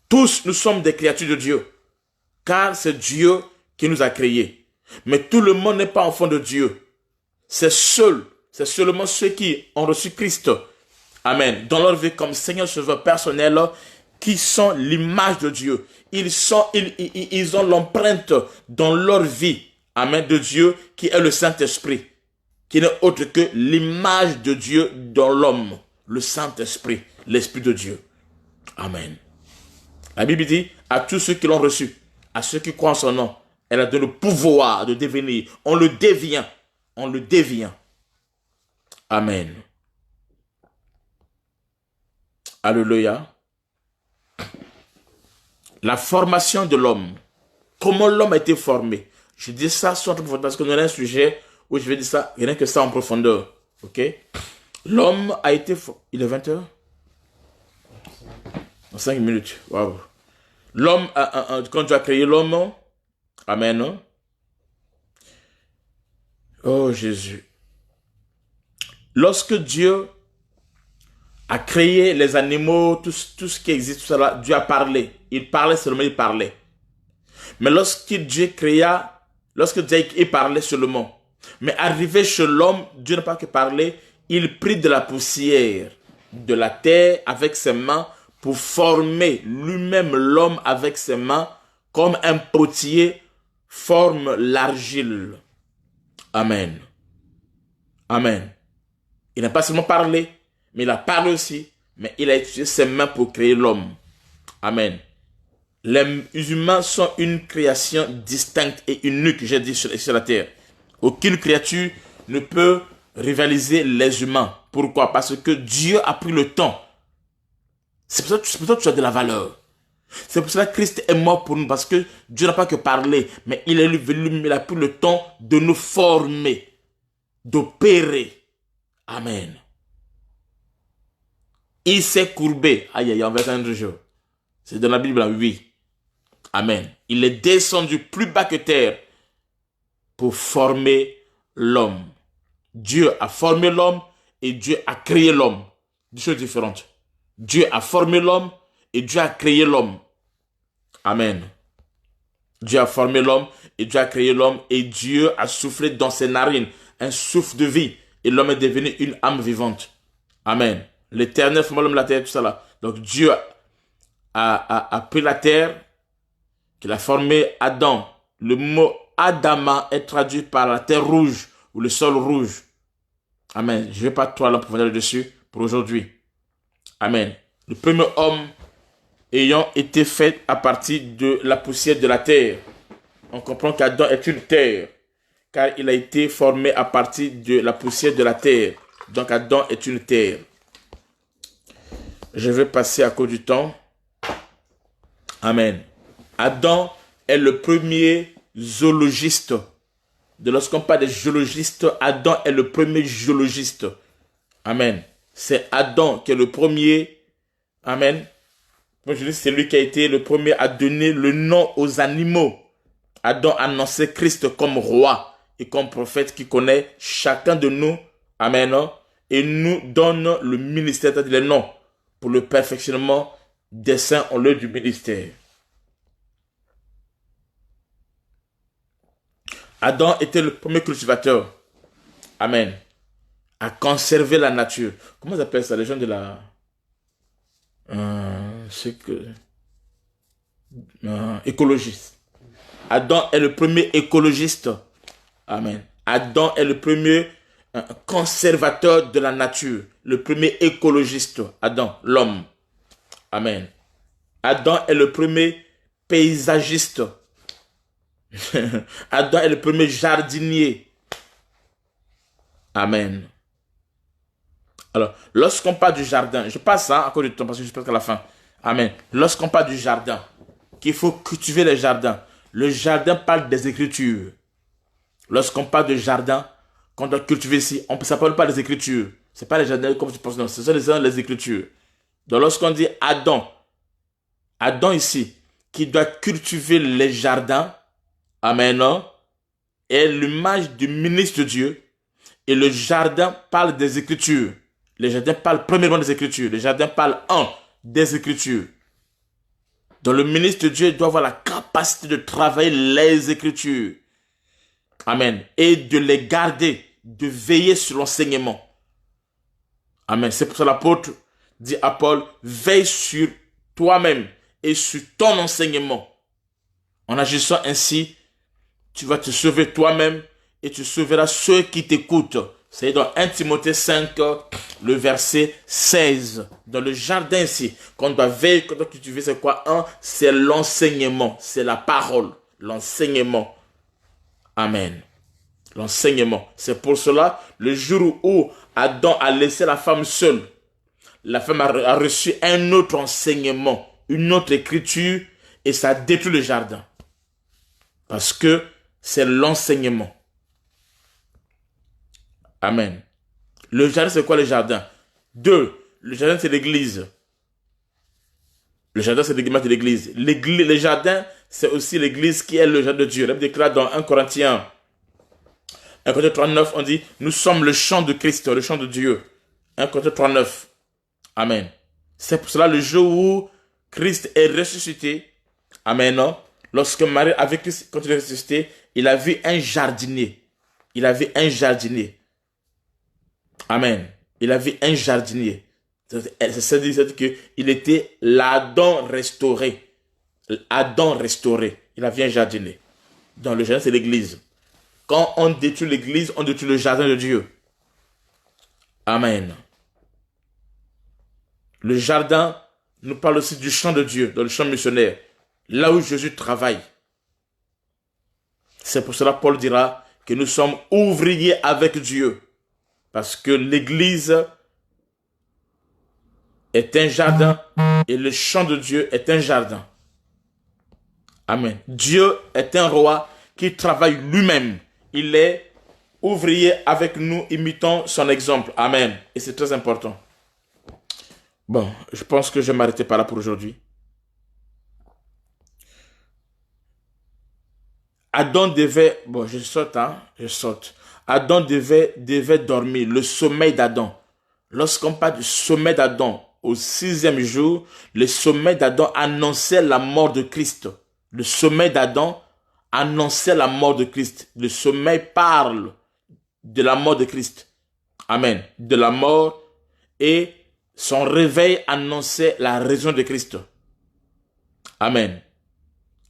Tous nous sommes des créatures de Dieu, car c'est Dieu qui nous a créés. Mais tout le monde n'est pas enfant de Dieu. C'est seulement ceux qui ont reçu Christ, amen, dans leur vie comme Seigneur Sauveur personnel, qui sont l'image de Dieu. Ils ont l'empreinte dans leur vie, amen, de Dieu, qui est le Saint-Esprit, qui n'est autre que l'image de Dieu dans l'homme, le Saint-Esprit, l'Esprit de Dieu. Amen. La Bible dit, à tous ceux qui l'ont reçu, à ceux qui croient en son nom, elle a donné le pouvoir de devenir. On le devient. On le devient. Amen. Alléluia. La formation de l'homme. Comment l'homme a été formé. Je dis ça sans parce qu'on a un sujet où je vais dire ça, rien que ça en profondeur. Ok? L'homme a été formé. Il est 20h? En 5 minutes. Waouh. L'homme, quand Dieu a créé l'homme, amen. Oh Jésus. Lorsque Dieu a créé les animaux, tout ce qui existe, tout ça là, Dieu a parlé. Il parlait seulement, il parlait. Mais lorsque Dieu parlait seulement. Mais arrivé chez l'homme, Dieu n'a pas que parler, il prit de la poussière de la terre avec ses mains pour former lui-même l'homme avec ses mains comme un potier forme l'argile. Amen. Amen. Il n'a pas seulement parlé, mais il a parlé aussi, mais il a utilisé ses mains pour créer l'homme. Amen. Les humains sont une création distincte et unique, j'ai dit, sur la terre. Aucune créature ne peut rivaliser les humains. Pourquoi? Parce que Dieu a pris le temps. C'est pour ça que tu as de la valeur. C'est pour ça que Christ est mort pour nous, parce que Dieu n'a pas que parlé, mais il a pris le temps de nous former, d'opérer. Amen. Il s'est courbé. Aïe, aïe, en verset 1 jour. C'est dans la Bible, oui. Amen. Il est descendu plus bas que terre pour former l'homme. Dieu a formé l'homme et Dieu a créé l'homme. Deux choses différentes. Dieu a formé l'homme et Dieu a créé l'homme. Amen. Dieu a formé l'homme et Dieu a créé l'homme et Dieu a soufflé dans ses narines un souffle de vie et l'homme est devenu une âme vivante. Amen. L'Éternel forma l'homme, la terre, tout ça là. Donc Dieu a pris la terre, qu'il a formé Adam. Le mot Adama est traduit par la terre rouge ou le sol rouge. Amen. Je ne vais pas trop aller en profondeur dessus pour aujourd'hui. Amen. Le premier homme ayant été fait à partir de la poussière de la terre. On comprend qu'Adam est une terre, car il a été formé à partir de la poussière de la terre. Donc Adam est une terre. Je vais passer à cause du temps. Amen. Adam est le premier zoologiste. Lorsqu'on parle des géologistes, Adam est le premier géologiste. Amen. C'est Adam qui est le premier. Amen. Moi je dis c'est lui qui a été le premier à donner le nom aux animaux. Adam a annoncé Christ comme roi et comme prophète qui connaît chacun de nous. Amen. Et nous donne le ministère, c'est-à-dire les noms pour le perfectionnement des saints en lieu du ministère. Adam était le premier cultivateur. Amen. À conserver la nature. Comment ils appellent ça, les gens de la... écologiste. Adam est le premier écologiste. Amen. Adam est le premier conservateur de la nature. Le premier écologiste. Adam, l'homme. Amen. Adam est le premier paysagiste. Adam est le premier jardinier. Amen. Alors, lorsqu'on parle du jardin, je passe ça à cause du temps parce que je passe à la fin. Amen. Lorsqu'on parle du jardin, qu'il faut cultiver les jardins, le jardin parle des Écritures. Lorsqu'on parle de jardin, qu'on doit cultiver ici, ça ne parle pas des Écritures. Ce n'est pas les jardins comme tu penses, non, ce sont les Écritures. Donc lorsqu'on dit Adam ici, qui doit cultiver les jardins, amen, est l'image du ministre de Dieu. Et le jardin parle des Écritures. Le jardin parle premièrement des Écritures. Le jardin parle des Écritures. Donc le ministre de Dieu doit avoir la capacité de travailler les Écritures. Amen. Et de les garder, de veiller sur l'enseignement. Amen. C'est pour ça l'apôtre dit à Paul, veille sur toi-même et sur ton enseignement. En agissant ainsi, tu vas te sauver toi-même et tu sauveras ceux qui t'écoutent. C'est dans 1 Timothée 5, le verset 16. Dans le jardin ici, qu'on doit veiller, qu'on doit cultiver, c'est quoi? C'est l'enseignement, c'est la parole, l'enseignement. Amen. L'enseignement. C'est pour cela, le jour où Adam a laissé la femme seule, la femme a reçu un autre enseignement, une autre écriture, et ça détruit le jardin. Parce que c'est l'enseignement. Amen. Le jardin, c'est quoi le jardin? 2. Le jardin, c'est l'église. Le jardin, c'est l'église de l'église. Le jardin, c'est aussi l'église qui est le jardin de Dieu. La Bible déclare dans 1 Corinthiens 39, on dit, nous sommes le champ de Christ, le champ de Dieu. 1 Corinthiens 39. Amen. C'est pour cela le jour où Christ est ressuscité. Amen. Non? Lorsque Marie, avec Christ, quand il est ressuscité, il a vu un jardinier. Il a vu un jardinier. Amen. Il a vu un jardinier. C'est-à-dire qu'il était l'Adam restauré. Adam restauré. Il a vu un jardinier. Dans le jardin, c'est l'église. Quand on détruit l'église, on détruit le jardin de Dieu. Amen. Le jardin nous parle aussi du champ de Dieu, dans le champ missionnaire. Là où Jésus travaille. C'est pour cela que Paul dira que nous sommes ouvriers avec Dieu. Parce que l'église est un jardin et le champ de Dieu est un jardin. Amen. Dieu est un roi qui travaille lui-même. Il est ouvrier avec nous, imitant son exemple. Amen. Et c'est très important. Bon, je pense que je vais m'arrêter par là pour aujourd'hui. Adam devait... Bon, je saute. Adam devait dormir. Le sommeil d'Adam. Lorsqu'on parle du sommeil d'Adam, au 6e jour, le sommeil d'Adam annonçait la mort de Christ. Le sommeil d'Adam annonçait la mort de Christ. Le sommeil parle de la mort de Christ. Amen. De la mort, et son réveil annonçait la raison de Christ. Amen.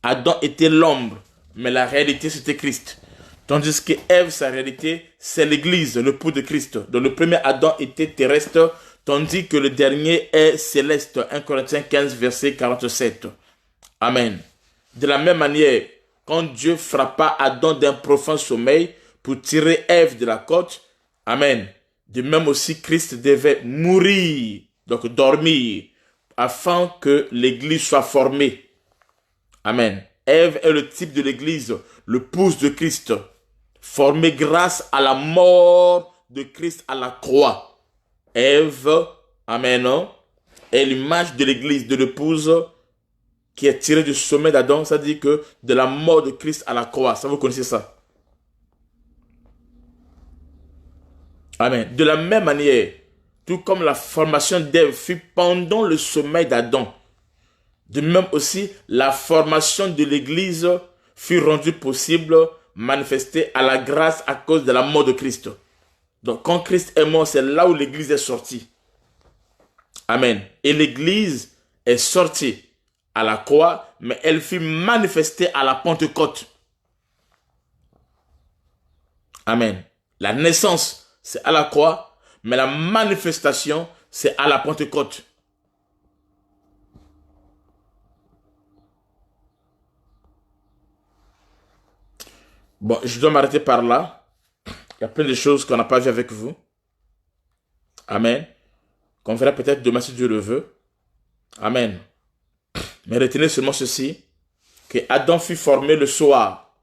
Adam était l'ombre, mais la réalité c'était Christ. Tandis que Ève, sa réalité, c'est l'église, le pouls de Christ. Donc le premier Adam était terrestre, tandis que le dernier est céleste. 1 Corinthiens 15, verset 47. Amen. De la même manière, quand Dieu frappa Adam d'un profond sommeil pour tirer Ève de la côte, amen. De même aussi, Christ devait mourir, donc dormir, afin que l'église soit formée. Amen. Ève est le type de l'église, le pouce de Christ, formé grâce à la mort de Christ à la croix. Ève, amen, est l'image de l'église, de l'épouse qui est tirée du sommet d'Adam, c'est-à-dire que de la mort de Christ à la croix. Ça, vous connaissez ça? Amen. De la même manière, tout comme la formation d'Ève fut pendant le sommeil d'Adam, de même aussi, la formation de l'église fut rendue possible, manifestée à la grâce à cause de la mort de Christ. Donc, quand Christ est mort, c'est là où l'église est sortie. Amen. Et l'église est sortie à la croix, mais elle fut manifestée à la Pentecôte. Amen. La naissance, c'est à la croix, mais la manifestation, c'est à la Pentecôte. Bon, je dois m'arrêter par là. Il y a plein de choses qu'on n'a pas vues avec vous. Amen. Qu'on verra peut-être demain si Dieu le veut. Amen. Mais retenez seulement ceci, que Adam fut formé le soir.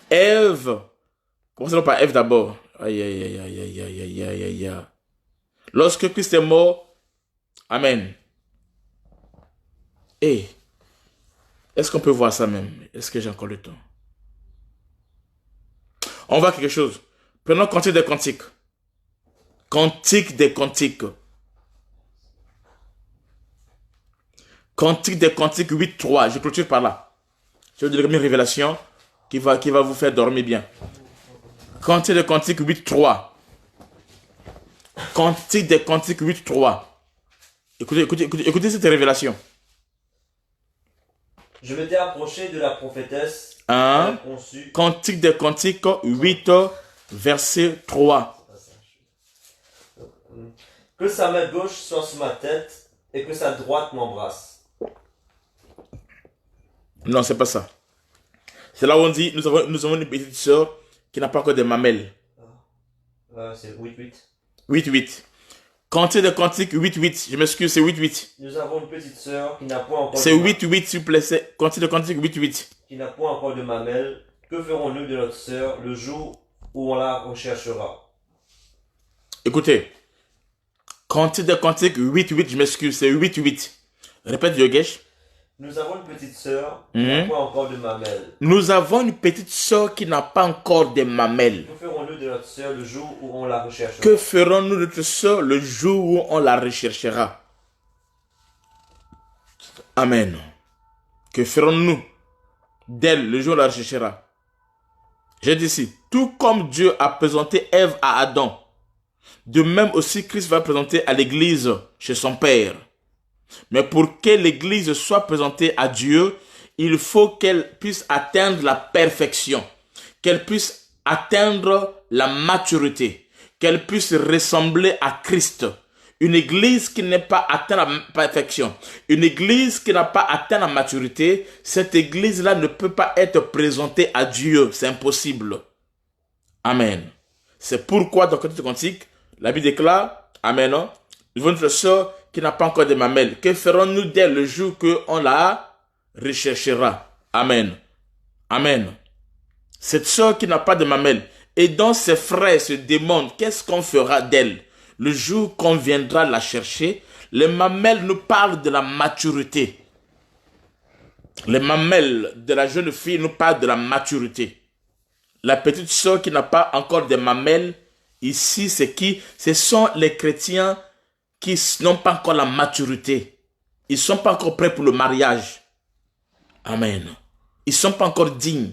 Ève, commençons par Ève d'abord. Aïe, aïe, aïe, aïe, aïe, aïe, aïe, aïe, aïe. Lorsque Christ est mort, amen. Et, est-ce qu'on peut voir ça même? Est-ce que j'ai encore le temps? On voit quelque chose. Prenons Cantique des Cantiques. Cantique des Cantiques. Cantique des Cantiques 8.3. Je clôture par là. Je vais vous donner une révélation qui va vous faire dormir bien. Cantique des Cantiques 8.3. Cantique des Cantiques 8.3. Écoutez cette révélation. Je m'étais approché de la prophétesse. Cantique des Cantiques 8, verset 3. Que sa main gauche soit sur ma tête et que sa droite m'embrasse. Non, c'est pas ça. C'est là où on dit, nous avons une petite sœur qui n'a pas encore de mamelles. C'est 8-8. 8-8. Cantique de Cantique 8-8. Je m'excuse, c'est 8-8. Nous avons une petite sœur qui n'a point encore C'est 8-8, s'il vous plaît. C'est Cantique de Cantique 8-8. qui n'a point encore de mamelle. Que ferons-nous de notre sœur le jour où on la recherchera? Écoutez. Cantique de Cantique 8-8, je m'excuse, c'est 8-8. Répète, Yogesh. Nous avons une petite sœur qui n'a point encore de mamelle. Nous avons une petite sœur qui n'a pas encore de mamelles. Que ferons-nous de notre sœur le jour où on la recherchera? Que ferons-nous de notre sœur le jour où on la recherchera? Amen. Que ferons-nous d'elle le jour où on la recherchera? J'ai dit ici, tout comme Dieu a présenté Ève à Adam, de même aussi Christ va présenter à l'église chez son Père. Mais pour que l'église soit présentée à Dieu, il faut qu'elle puisse atteindre la perfection, qu'elle puisse atteindre la maturité, qu'elle puisse ressembler à Christ. Une église qui n'est pas atteinte à la perfection, une église qui n'a pas atteint la maturité, cette église-là ne peut pas être présentée à Dieu. C'est impossible. Amen. C'est pourquoi dans le Cantique Cantique, la Bible déclare, Amen, votre sœur qui n'a pas encore de mamelles, que ferons-nous d'elle le jour qu'on la recherchera? Amen. Amen. Cette sœur qui n'a pas de mamelles et dont ses frères se demandent qu'est-ce qu'on fera d'elle le jour qu'on viendra la chercher, les mamelles nous parlent de la maturité. Les mamelles de la jeune fille nous parlent de la maturité. La petite sœur qui n'a pas encore de mamelles, ici, c'est qui? Ce sont les chrétiens qui n'ont pas encore la maturité. Ils ne sont pas encore prêts pour le mariage. Amen. Ils ne sont pas encore dignes.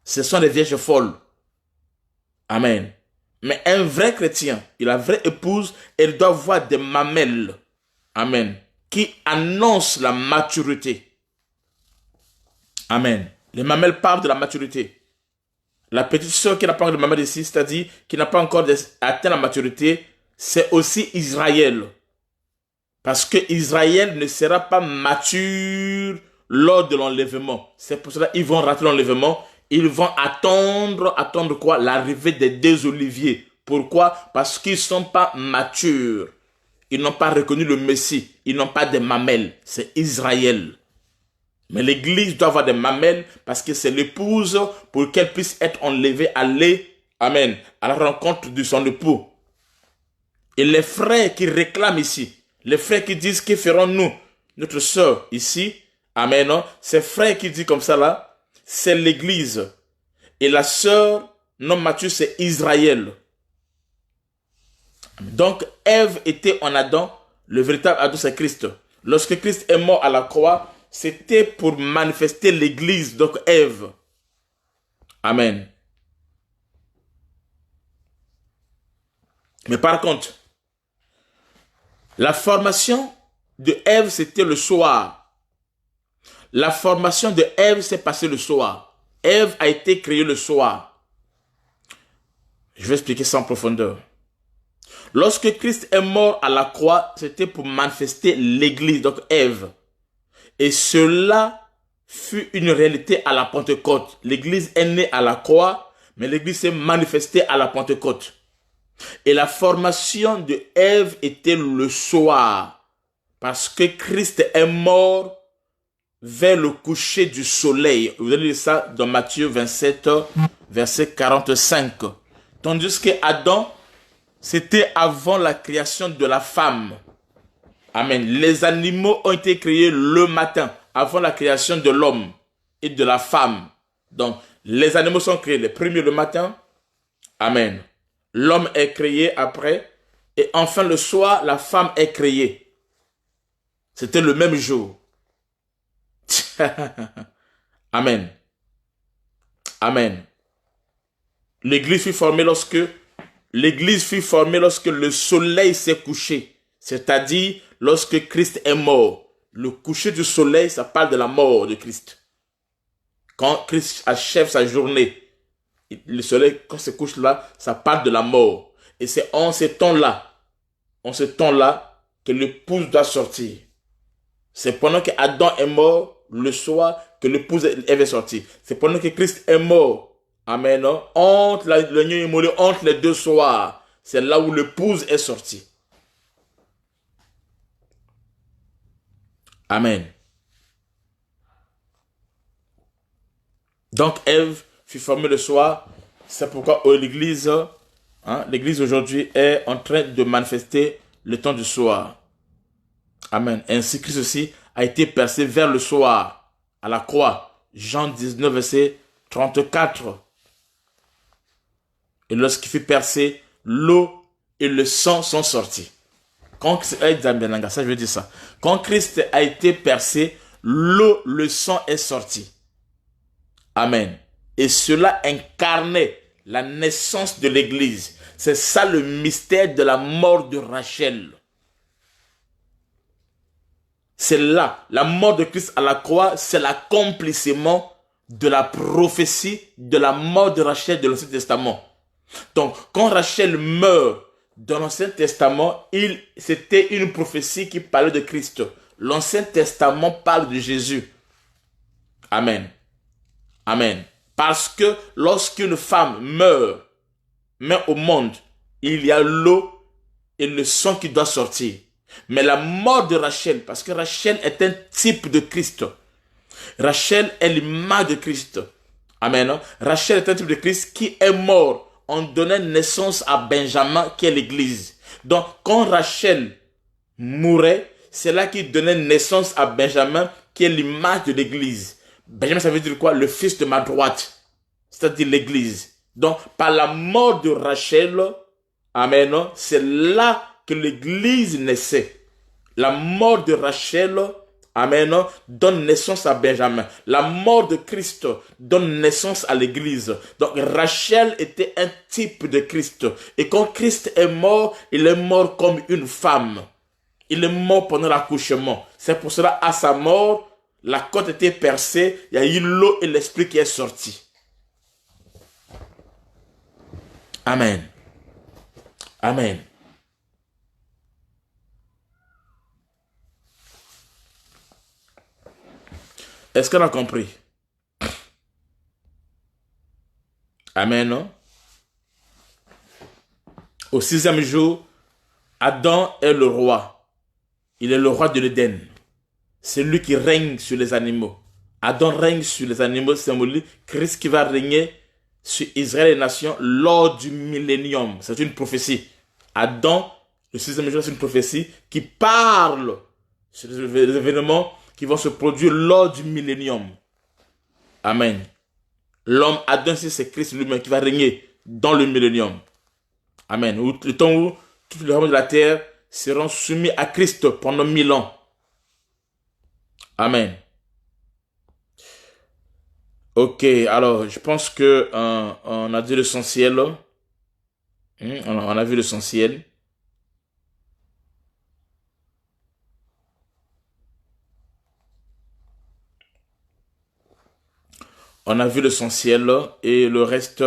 Ce sont les vierges folles. Amen. Mais un vrai chrétien, la vraie épouse, elle doit avoir des mamelles. Amen. Qui annoncent la maturité. Amen. Les mamelles parlent de la maturité. La petite sœur qui n'a pas encore de mamelles ici, c'est-à-dire qui n'a pas encore atteint la maturité, c'est aussi Israël. Parce que Israël ne sera pas mature lors de l'enlèvement. C'est pour cela qu'ils vont rater l'enlèvement. Ils vont attendre quoi? L'arrivée des deux oliviers. Pourquoi? Parce qu'ils ne sont pas matures. Ils n'ont pas reconnu le Messie. Ils n'ont pas de mamelles. C'est Israël. Mais l'église doit avoir des mamelles parce que c'est l'épouse pour qu'elle puisse être enlevée, aller, amen, à la rencontre de son époux. Et les frères qui réclament ici, les frères qui disent que ferons-nous, notre sœur ici, amen, non? Ces frères qui disent comme ça là, c'est l'église. Et la sœur non mature, c'est Israël. Donc, Ève était en Adam, le véritable Adam, c'est Christ. Lorsque Christ est mort à la croix, c'était pour manifester l'église, donc Ève. Amen. Mais par contre, la formation de Ève, c'était le soir. La formation de Ève s'est passée le soir. Ève a été créée le soir. Je vais expliquer ça en profondeur. Lorsque Christ est mort à la croix, c'était pour manifester l'église, donc Ève. Et cela fut une réalité à la Pentecôte. L'église est née à la croix, mais l'église s'est manifestée à la Pentecôte. Et la formation de Ève était le soir. Parce que Christ est mort vers le coucher du soleil. Vous allez lire ça dans Matthieu 27, verset 45. Tandis que Adam, c'était avant la création de la femme. Amen. Les animaux ont été créés le matin, avant la création de l'homme et de la femme. Donc, les animaux sont créés les premiers le matin. Amen. L'homme est créé après. Et enfin, le soir, la femme est créée. C'était le même jour. Amen. Amen. L'église fut formée lorsque le soleil s'est couché. C'est-à-dire lorsque Christ est mort. Le coucher du soleil, ça parle de la mort de Christ. Quand Christ achève sa journée, le soleil, quand se couche là, ça parle de la mort. Et c'est en ce temps-là, que l'épouse doit sortir. C'est pendant que Adam est mort, le soir, que l'épouse Ève est sortie. C'est pendant que Christ est mort, amen, entre l'agneau immolé, entre les deux soirs, c'est là où l'épouse est sortie. Amen. Donc Ève fut formée le soir. C'est pourquoi l'église, l'église aujourd'hui est en train de manifester le temps du soir. Amen. Ainsi Christ aussi a été percé vers le soir à la croix. Jean 19, verset 34. Et lorsqu'il fut percé, l'eau et le sang sont sortis. Quand ça, je veux dire ça. Quand Christ a été percé, l'eau, le sang est sorti. Amen. Et cela incarnait la naissance de l'église. C'est ça le mystère de la mort de Rachel. C'est là, la mort de Christ à la croix, c'est l'accomplissement de la prophétie de la mort de Rachel de l'Ancien Testament. Donc, quand Rachel meurt dans l'Ancien Testament, c'était une prophétie qui parlait de Christ. L'Ancien Testament parle de Jésus. Amen. Amen. Parce que lorsqu'une femme meurt, met au monde, il y a l'eau et le sang qui doit sortir. Mais la mort de Rachel, parce que Rachel est un type de Christ. Rachel est l'image de Christ. Amen. Rachel est un type de Christ qui est mort en donnant naissance à Benjamin, qui est l'église. Donc, quand Rachel mourait, c'est là qu'il donnait naissance à Benjamin, qui est l'image de l'église. Benjamin, ça veut dire quoi? Le fils de ma droite. C'est-à-dire l'église. Donc, par la mort de Rachel, amen, c'est là que l'église naissait. La mort de Rachel, amen, donne naissance à Benjamin. La mort de Christ donne naissance à l'église. Donc Rachel était un type de Christ. Et quand Christ est mort, il est mort comme une femme. Il est mort pendant l'accouchement. C'est pour cela, à sa mort, la côte était percée, il y a eu l'eau et l'esprit qui est sorti. Amen. Amen. Est-ce qu'on a compris? Amen, non? Au 6e jour, Adam est le roi. Il est le roi de l'Éden. C'est lui qui règne sur les animaux. Adam règne sur les animaux, symbolique Christ qui va régner sur Israël et les nations lors du millénium. C'est une prophétie. Adam, le 6e jour, c'est une prophétie qui parle sur les événements qui vont se produire lors du millénium. Amen. L'homme, Adam, c'est Christ lui-même qui va régner dans le millénium. Amen. Le temps où tous les hommes de la terre seront soumis à Christ pendant 1000 ans. Amen. Ok, alors je pense que on a dit l'essentiel. On a vu l'essentiel. On a vu l'essentiel et le reste,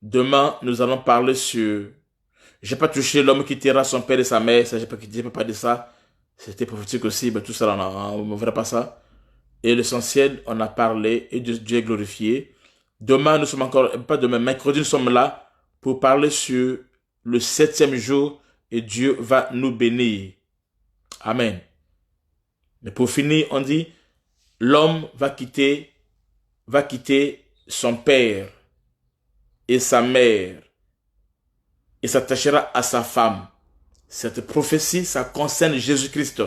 demain, nous allons parler sur... J'ai pas touché l'homme qui tuera son père et sa mère, ça, j'ai pas parlé de ça. C'était prophétique aussi, mais tout ça, on ne verra pas ça. Et l'essentiel, on a parlé et Dieu est glorifié. Demain, nous sommes encore, pas demain, mercredi, nous sommes là pour parler sur le 7e jour et Dieu va nous bénir. Amen. Mais pour finir, on dit, l'homme va quitter son père et sa mère et s'attachera à sa femme. Cette prophétie, ça concerne Jésus-Christ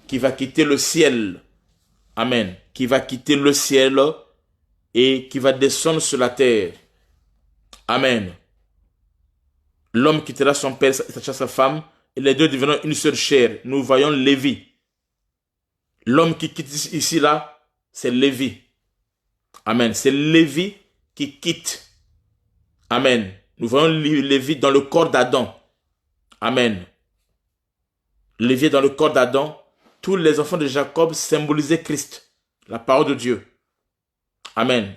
qui va quitter le ciel. Amen. Qui va quitter le ciel et qui va descendre sur la terre. Amen. L'homme quittera son père et s'attachera à sa femme et les deux deviendront une seule chair. Nous voyons Lévi. L'homme qui quitte ici là, c'est Lévi. Amen. C'est Lévi qui quitte. Amen. Nous voyons Lévi dans le corps d'Adam. Amen. Lévi dans le corps d'Adam. Tous les enfants de Jacob symbolisaient Christ, la parole de Dieu. Amen.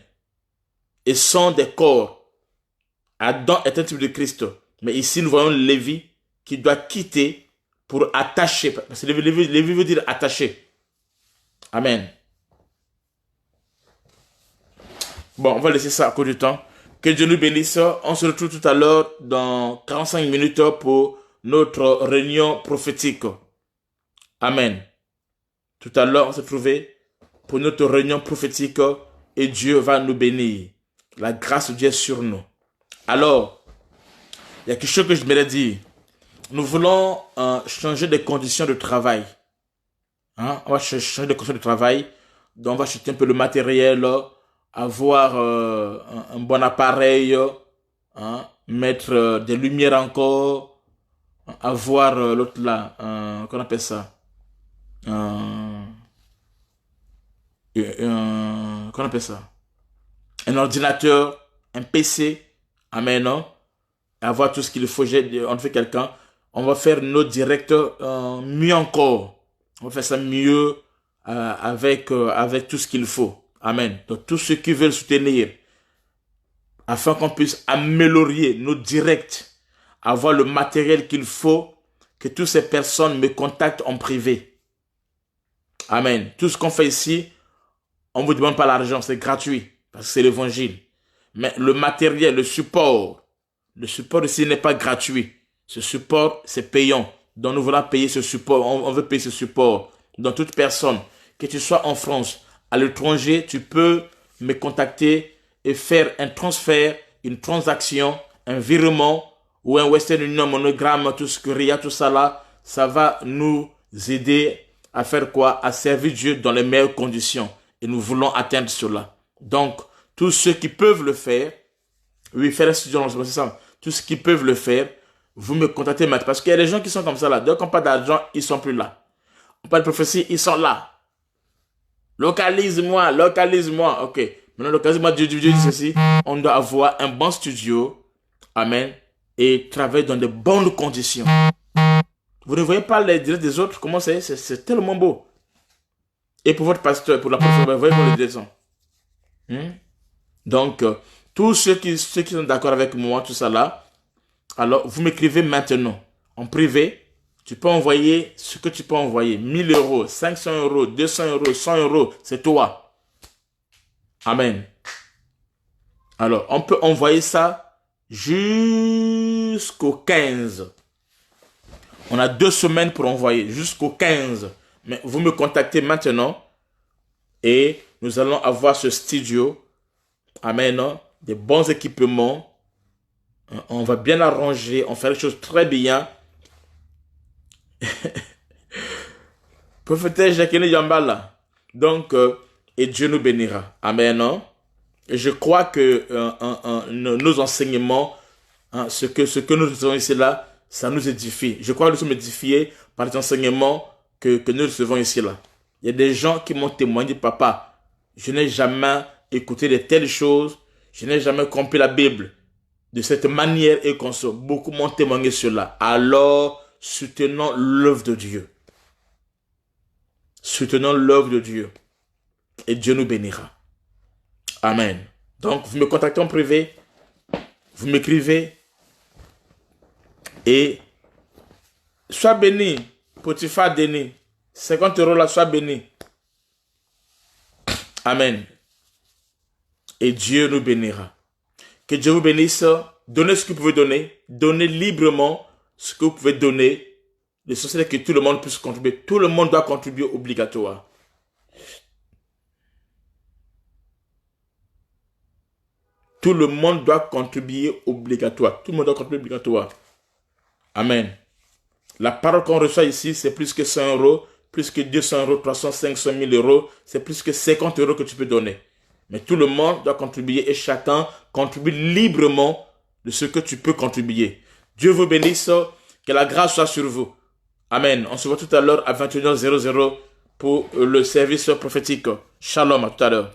Et sont des corps. Adam est un type de Christ. Mais ici, nous voyons Lévi qui doit quitter pour attacher. Parce que Lévi veut dire attacher. Amen. Bon, on va laisser ça à cause du temps. Que Dieu nous bénisse. On se retrouve tout à l'heure dans 45 minutes pour notre réunion prophétique. Amen. Tout à l'heure, on s'est trouvé pour notre réunion prophétique et Dieu va nous bénir. La grâce de Dieu est sur nous. Alors, il y a quelque chose que je voudrais dire. Nous voulons changer de conditions de travail. Hein? On va changer de conditions de travail. Donc, on va acheter un peu le matériel, avoir un bon appareil, hein? Mettre des lumières encore, avoir l'autre là, qu'on appelle ça, qu'on appelle ça, un ordinateur, un PC, amen, non? Avoir tout ce qu'il faut. On fait quelqu'un, on va faire nos directs mieux encore. On va faire ça mieux avec tout ce qu'il faut. Amen. Donc tous ceux qui veulent soutenir, afin qu'on puisse améliorer nos directs, avoir le matériel qu'il faut, que toutes ces personnes me contactent en privé. Amen. Tout ce qu'on fait ici, on ne vous demande pas l'argent, c'est gratuit, parce que c'est l'évangile. Mais le matériel, le support ici n'est pas gratuit. Ce support, c'est payant. Donc nous voulons payer ce support, on veut payer ce support. Donc toute personne, que tu sois en France, à l'étranger, tu peux me contacter et faire un transfert, une transaction, un virement ou un Western Union, monogramme, tout ce que RIA, tout ça là, ça va nous aider à faire quoi? À servir Dieu dans les meilleures conditions. Et nous voulons atteindre cela. Donc, tous ceux qui peuvent le faire, oui, faire un studio, c'est ça. Tous ceux qui peuvent le faire, vous me contactez maintenant. Parce qu'il y a des gens qui sont comme ça là. Dès qu'on n'a pas d'argent, ils sont plus là. On parle de prophétie, ils sont là. Localise-moi. Ok. Maintenant, localise-moi, Dieu dit ceci. On doit avoir un bon studio. Amen. Et travailler dans de bonnes conditions. Vous ne voyez pas les directs des autres? Comment c'est tellement beau. Et pour votre pasteur, pour la prophétie, vous voyez pour les directions. Donc, tous ceux qui sont d'accord avec moi, tout ça là, alors vous m'écrivez maintenant. En privé, tu peux envoyer ce que tu peux envoyer. 1000 euros, 500 euros, 200 euros, 100 euros, c'est toi. Amen. Alors, on peut envoyer ça jusqu'au 15. On a 2 semaines pour envoyer, jusqu'au 15. Mais vous me contactez maintenant et nous allons avoir ce studio. Amen. Des bons équipements. On va bien arranger. On fait les choses très bien. Prophétesse Jacqueline Yambala. Donc, et Dieu nous bénira. Amen. Et je crois que nos enseignements, ce que nous recevons ici là, ça nous édifie. Je crois que nous sommes édifiés par les enseignements que nous recevons ici là. Il y a des gens qui m'ont témoigné, papa, je n'ai jamais écouté de telles choses, je n'ai jamais compris la Bible de cette manière et qu'on soit. Beaucoup m'ont témoigné cela. Alors, soutenons l'œuvre de Dieu. Soutenons l'œuvre de Dieu. Et Dieu nous bénira. Amen. Donc, vous me contactez en privé, vous m'écrivez et sois béni. Potiphar Denis, 50 euros là, sois béni. Amen. Et Dieu nous bénira. Que Dieu vous bénisse. Donnez ce que vous pouvez donner. Donnez librement ce que vous pouvez donner. L'essentiel est que tout le monde puisse contribuer. Tout le monde doit contribuer obligatoire. Tout le monde doit contribuer obligatoire. Tout le monde doit contribuer obligatoire. Amen. La parole qu'on reçoit ici, c'est plus que 100 euros, plus que 200 euros, 300, 500 000 euros. C'est plus que 50 euros que tu peux donner. Mais tout le monde doit contribuer et chacun contribue librement de ce que tu peux contribuer. Dieu vous bénisse. Que la grâce soit sur vous. Amen. On se voit tout à l'heure à 21h00 pour le service prophétique. Shalom, à tout à l'heure.